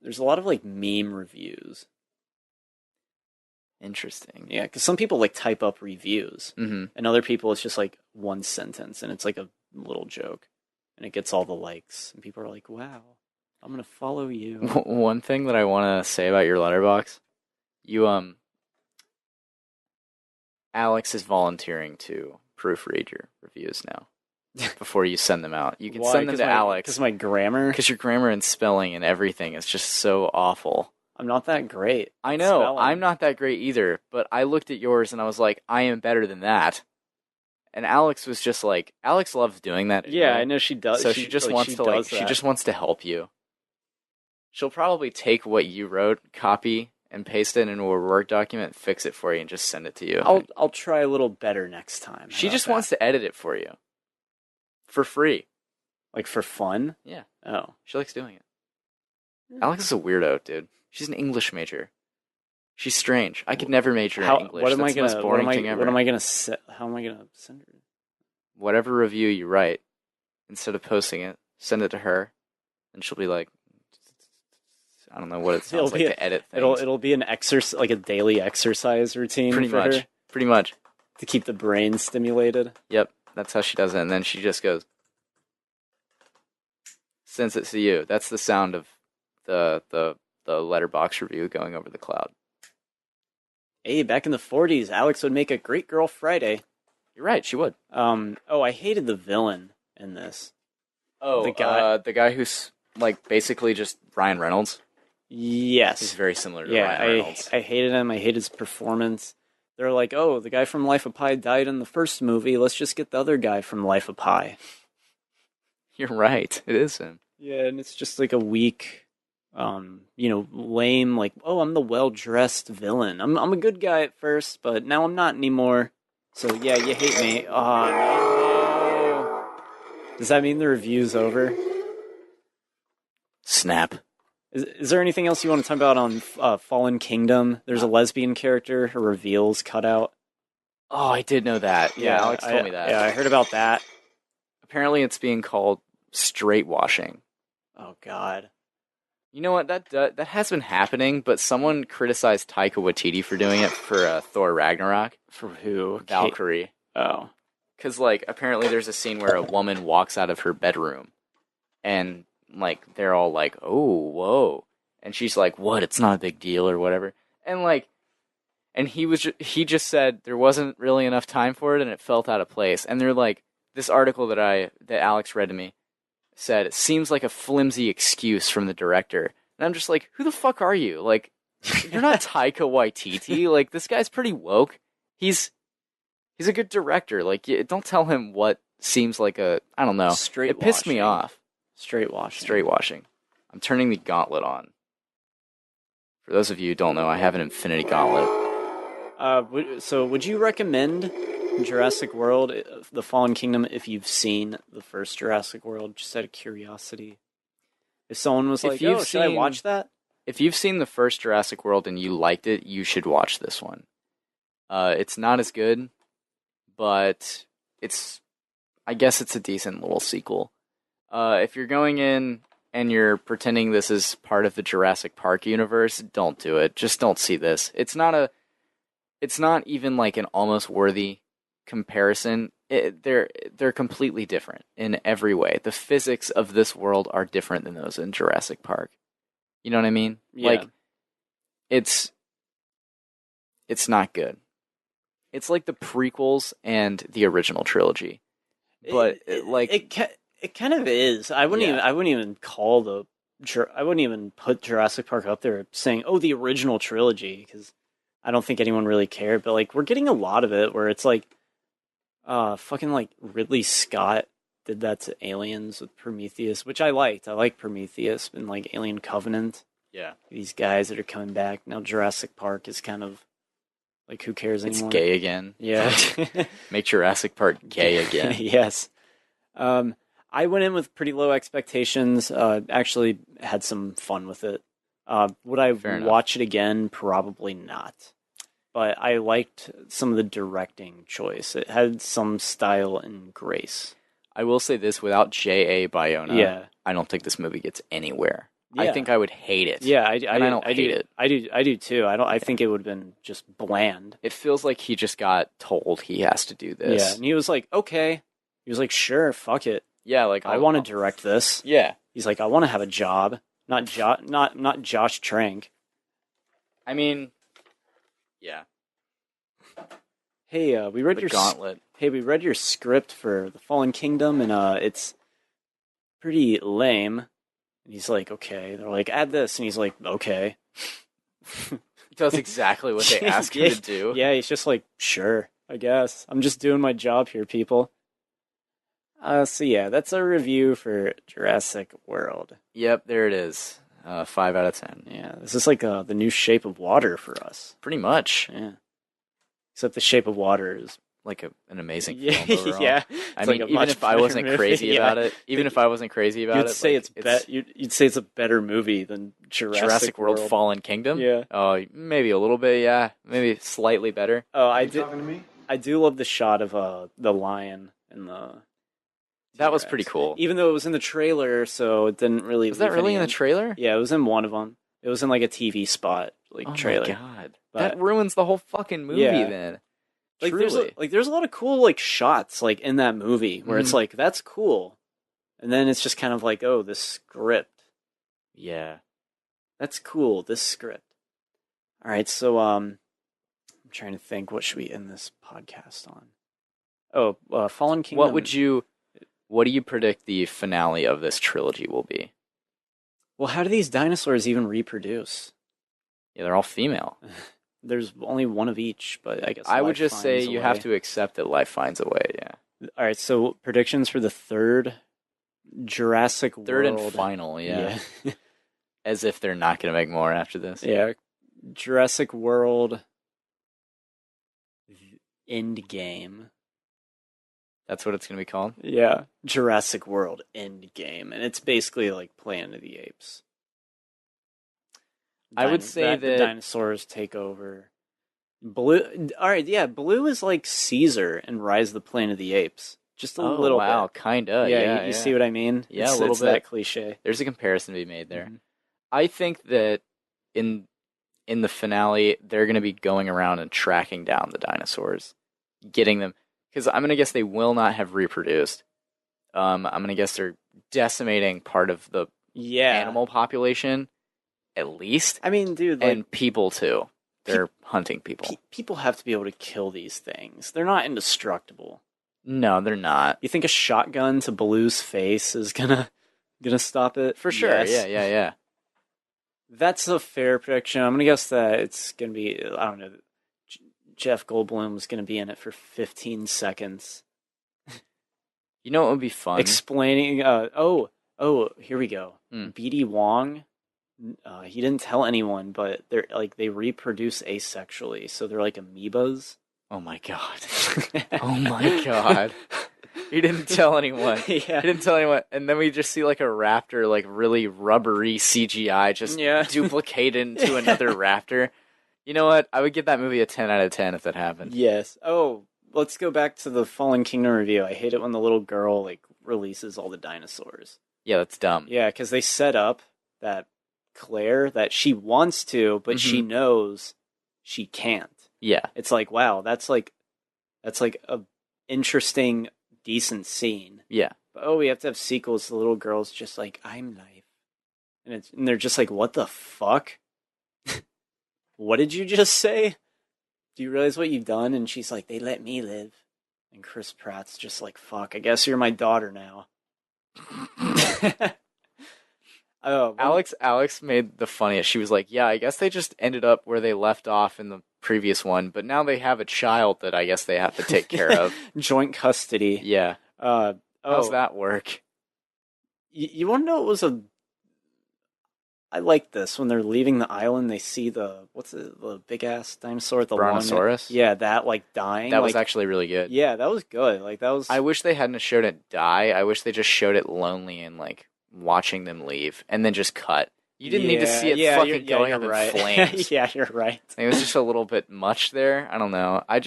there's a lot of like meme reviews. Interesting. Yeah, because some people like type up reviews, mm-hmm. and other people it's just like one sentence, and it's like a little joke, and it gets all the likes, and people are like, "Wow, I'm gonna follow you." One thing that I want to say about your Letterboxd, Alex is volunteering to proofread your reviews now. Before you send them out, you can send them to Alex. Because my grammar, because your grammar and spelling and everything is just so awful. I'm not that great. I know, spelling. I'm not that great either. But I looked at yours and I was like, I am better than that. And Alex was just like, Alex loves doing that. Yeah, I know she does. So she just wants to she just wants to help you. She'll probably take what you wrote, copy and paste it into a Word document, fix it for you, and just send it to you. I'll try a little better next time. She just wants to edit it for you. For free. Like for fun? Yeah. Oh. She likes doing it. Alex is a weirdo, dude. She's an English major. She's strange. I could never major in English. That's the most boring thing ever. What am I gonna say? How am I gonna send her? Whatever review you write, instead of posting it, send it to her, and she'll be like, I don't know what it sounds like to edit things. It'll be an exercise, like a daily exercise routine. Pretty much. To keep the brain stimulated. Yep. That's how she does it, and then she just goes, sends it to you. That's the sound of the Letterboxd review going over the cloud. Hey, back in the 40s, Alex would make a great girl Friday. You're right, she would. I hated the villain in this. Oh, the guy who's like basically just Ryan Reynolds. Yes, he's very similar to Ryan Reynolds. I hated him. I hated his performance. They're like, oh, the guy from Life of Pi died in the first movie. Let's just get the other guy from Life of Pi. You're right. It is him. Yeah, and it's just like a weak lame, like, oh, I'm the well-dressed villain. I'm a good guy at first, but now I'm not anymore. So yeah, you hate me. Oh no. Does that mean the review's over? Snap. Is there anything else you want to talk about on Fallen Kingdom? There's a lesbian character, her reveals cut out. Oh, I did know that. Yeah, Alex told me that. Yeah, I heard about that. Apparently it's being called straight washing. Oh god. You know what? That has been happening, but someone criticized Taika Waititi for doing it for Thor Ragnarok. For who? Valkyrie. Oh. Because, like, apparently there's a scene where a woman walks out of her bedroom, and, like, they're all like, oh, whoa. And she's like, what? It's not a big deal or whatever. And, like, and he just said there wasn't really enough time for it, and it felt out of place. And they're like, this article that Alex read to me said, it seems like a flimsy excuse from the director. And I'm just like, who the fuck are you? Like, you're not Taika Waititi. Like, this guy's pretty woke. He's a good director. Like, don't tell him what seems like I don't know. It pissed me off. Straight washing. Straight washing. I'm turning the gauntlet on. For those of you who don't know, I have an infinity gauntlet. So would you recommend Jurassic World, The Fallen Kingdom, if you've seen the first Jurassic World, just out of curiosity? If someone was like, oh, should I watch that? If you've seen the first Jurassic World and you liked it, you should watch this one. It's not as good, but I guess it's a decent little sequel. If you're going in and you're pretending this is part of the Jurassic Park universe, don't do it. Just don't see this. It's not even like an almost worthy comparison. They're completely different in every way. The physics of this world are different than those in Jurassic Park. You know what I mean? Yeah. Like, it's not good. It's like the prequels and the original trilogy, but it kind of is. I wouldn't even put Jurassic Park up there saying, oh, the original trilogy, because I don't think anyone really cared. But like, we're getting a lot of it where it's like, fucking like Ridley Scott did that to Aliens with Prometheus, which I liked. I like Prometheus and like Alien Covenant. Yeah, these guys that are coming back now. Jurassic Park is kind of like, who cares anymore? It's gay again. Yeah. Make Jurassic Park gay again. Yes. I went in with pretty low expectations. Actually had some fun with it. Would I watch it again? Probably not. But I liked some of the directing choice. It had some style and grace. I will say this, without J.A. Bayona, I don't think this movie gets anywhere. Yeah. I think I would hate it. Yeah, I don't hate it. I do too. I think it would have been just bland. It feels like he just got told he has to do this. Yeah, and he was like, okay. He was like, sure, fuck it. Yeah, like I want to direct this. Yeah. He's like, I want to have a job, not Josh Trank. I mean, yeah. Hey, we read your gauntlet. We read your script for The Fallen Kingdom, and it's pretty lame. And he's like, okay. They're like, add this, and he's like, okay. He does exactly what they ask him to do. Yeah, he's just like, sure, I guess. I'm just doing my job here, people. So yeah, that's a review for Jurassic World. Yep, there it is. 5 out of 10. Yeah, this is like the new Shape of Water for us. Pretty much. Yeah. Except the Shape of Water is like an amazing film overall. Yeah. I mean, like even if I wasn't crazy about it, you'd say you'd say it's a better movie than Jurassic World Fallen Kingdom. Yeah. Oh, maybe a little bit. Yeah, maybe slightly better. Oh, I do love the shot of the lion and the. That was pretty cool. Even though it was in the trailer, so it didn't really. Was that really in the trailer? Yeah, it was in one of them. It was in like a TV spot, trailer. Oh my god, that ruins the whole fucking movie. Yeah. Then, like, there's a lot of cool like shots like in that movie where it's like that's cool, and then it's just kind of like, oh, this script. Yeah, that's cool. This script. All right, so I'm trying to think, what should we end this podcast on? Oh, Fallen Kingdom. What do you predict the finale of this trilogy will be? Well, how do these dinosaurs even reproduce? Yeah, they're all female. There's only one of each, but I guess I would just say you have to accept that life finds a way, yeah. All right, so predictions for the third Jurassic World. Third and final, yeah. As if they're not going to make more after this. Yeah. Jurassic World Endgame. That's what it's going to be called? Yeah. Jurassic World Endgame. And it's basically like Planet of the Apes. I would say the dinosaurs take over. Blue. All right, yeah. Blue is like Caesar in Rise of the Planet of the Apes. Just a little wow, bit. kinda. Yeah, you see what I mean? Yeah, a little it's bit. That cliche. There's a comparison to be made there. Mhm. I think that in the finale, they're going to be going around and tracking down the dinosaurs, getting them, because I'm going to guess they will not have reproduced. I'm going to guess they're decimating part of the animal population, at least. I mean, dude, and people too. They're hunting people. People have to be able to kill these things. They're not indestructible. No, they're not. You think a shotgun to Blue's face is gonna stop it? For sure. Yes. Yeah. That's a fair prediction. I'm gonna guess that it's gonna be, I don't know, Jeff Goldblum's gonna be in it for 15 seconds. You know what would be fun? Explaining. Here we go. BD Wong. He didn't tell anyone, but they reproduce asexually, so they're like amoebas. Oh my god. Oh my god. He didn't tell anyone. Yeah. He didn't tell anyone. And then we just see like a raptor, like really rubbery CGI, just duplicated into another raptor. You know what? I would give that movie a 10 out of 10 if that happened. Yes. Oh, let's go back to the Fallen Kingdom review. I hate it when the little girl like releases all the dinosaurs. Yeah, that's dumb. Yeah, because they set up that Claire that she wants to, but she knows she can't. Yeah. It's like, wow, that's like a interesting, decent scene. Yeah. But we have to have sequels. The little girl's just like, I'm life. And they're just like, what the fuck? What did you just say? Do you realize what you've done? And she's like, they let me live. And Chris Pratt's just like, fuck, I guess you're my daughter now. Alex made the funniest. She was like, yeah, I guess they just ended up where they left off in the previous one, but now they have a child that I guess they have to take care of. Joint custody. Yeah. How's that work? You want to know what was I like this. When they're leaving the island, they see the big-ass dinosaur at the Brontosaurus? Yeah, that, like, dying. That was actually really good. Yeah, that was good. Like, that was... I wish they hadn't showed it die. I wish they just showed it lonely and, like, watching them leave, and then just cut. You didn't need to see it fucking going up in flames. Yeah, you're right. It was just a little bit much there. I don't know. A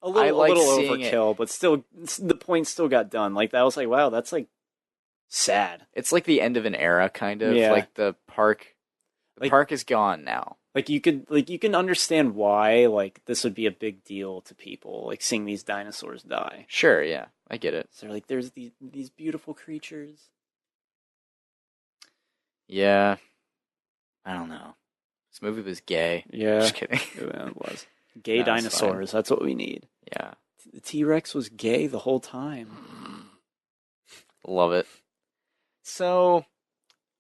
little overkill, but still, the point still got done. Like, that was like, wow, that's, like, sad. It's like the end of an era, kind of. Yeah. Like, the park is gone now. Like, you can understand why, like, this would be a big deal to people, like, seeing these dinosaurs die. Sure, yeah. I get it. So, like, there's these beautiful creatures. Yeah. I don't know. This movie was gay. Yeah. Just kidding. It was. Gay dinosaurs. That's what we need. Yeah. The T-Rex was gay the whole time. Love it. So,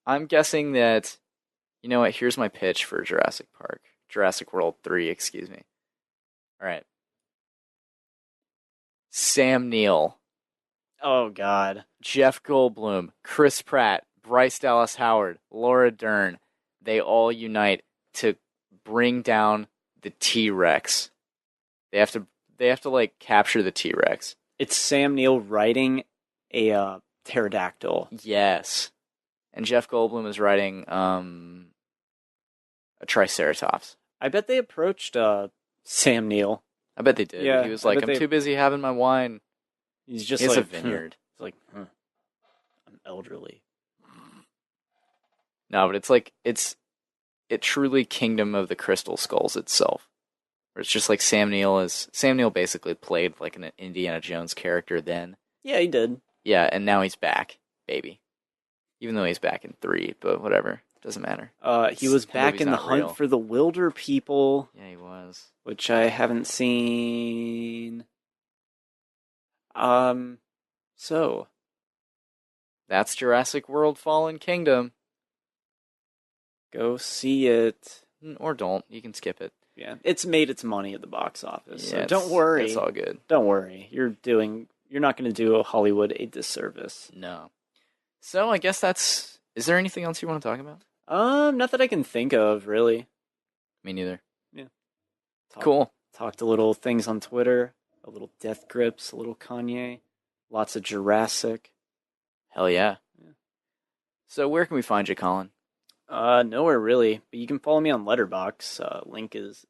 I'm guessing that, you know what, here's my pitch for Jurassic World 3, excuse me. Alright. Sam Neill. Oh, God. Jeff Goldblum. Chris Pratt. Bryce Dallas Howard. Laura Dern. They all unite to bring down the T-Rex. They have to like capture the T-Rex. It's Sam Neill riding a pterodactyl. Yes. And Jeff Goldblum is riding a Triceratops. I bet they approached Sam Neill. I bet they did. Yeah, he was like, I'm too busy having my wine. He's just he has like a vineyard. He's like, I'm elderly. No, but it's like it truly Kingdom of the Crystal Skulls itself. Where it's just like Sam Neill basically played like an Indiana Jones character then. Yeah, he did. Yeah, and now he's back, baby. Even though he's back in 3, but whatever. Doesn't matter. He was back in the hunt for the Wilder People. Yeah, he was. Which I haven't seen. So. That's Jurassic World Fallen Kingdom. Go see it. Or don't. You can skip it. Yeah. It's made its money at the box office. Yeah, so don't worry. It's all good. Don't worry. You're not going to do Hollywood a disservice. No. So I guess is there anything else you want to talk about? Not that I can think of, really. Me neither. Yeah. Cool. Talked a little things on Twitter, a little Death Grips, a little Kanye, lots of Jurassic. Hell yeah. Yeah. So where can we find you, Collin? Nowhere really, but you can follow me on Letterboxd. Link is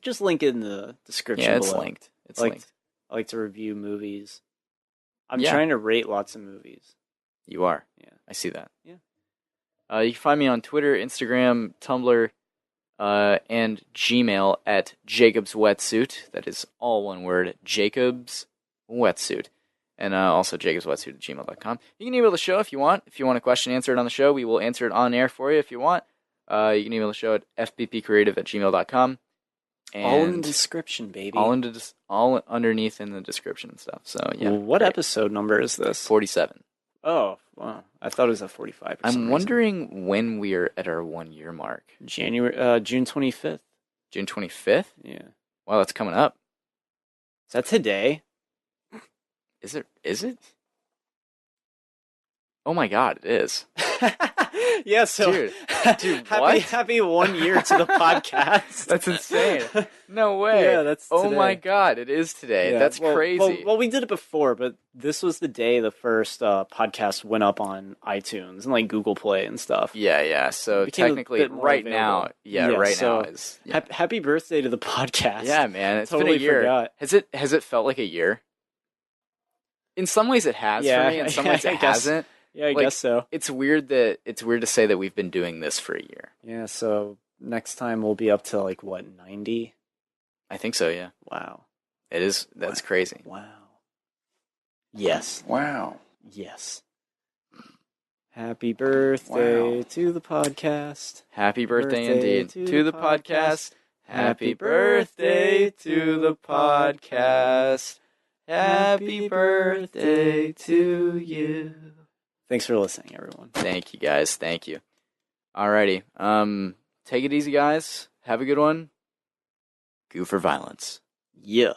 just link it in the description Yeah, it's below. linked. It's I linked. I like to review movies. I'm Yeah. trying to rate lots of movies. You are. Yeah. I see that. Yeah. You can find me on Twitter, Instagram, Tumblr, and Gmail at Jacob's Wetsuit. That is all one word, Jacob's Wetsuit. And also jacobswetsuit at gmail.com. You can email the show if you want. If you want a question answered on the show, we will answer it on air for you if you want. You can email the show at fppcreative at gmail.com. And All in the description, baby. all underneath in the description and stuff. So, yeah. Well, what great. episode number is this? 47. Oh, wow. I thought it was a 45 for some I'm reason. wondering when we are at our 1 year mark. June 25th. June 25th? Yeah. Wow, that's coming up. Is that today? Is it? Oh my god, it is. Yeah, so Dude, happy, what? happy 1 year to the podcast. That's insane. No way. Yeah, that's Oh today. my god, it is today. Yeah, That's well, crazy. Well, we did it before, but this was the day the first podcast went up on iTunes and like Google Play and stuff. Yeah. So It became a technically, bit more right available. now, right so now is. Yeah. Happy birthday to the podcast. Yeah, man, it's Totally been a year. forgot. Has it felt like a year? In some ways, it has Yeah, for me. In some ways, I it guess- hasn't. Yeah, I Like, guess so. It's weird to say that we've been doing this for a year. Yeah, so next time we'll be up to like what, 90? I think so. Yeah, Wow. it is. That's Wow. crazy. Wow. Yes. Wow. Yes. Happy birthday Wow. to the podcast. Happy birthday, Birthday indeed to to the the podcast. Happy Happy birthday to the podcast. Happy birthday to you. Thanks for listening, everyone. Thank you, guys. Thank you. Alrighty. Take it easy, guys. Have a good one. Goo for violence. Yeah.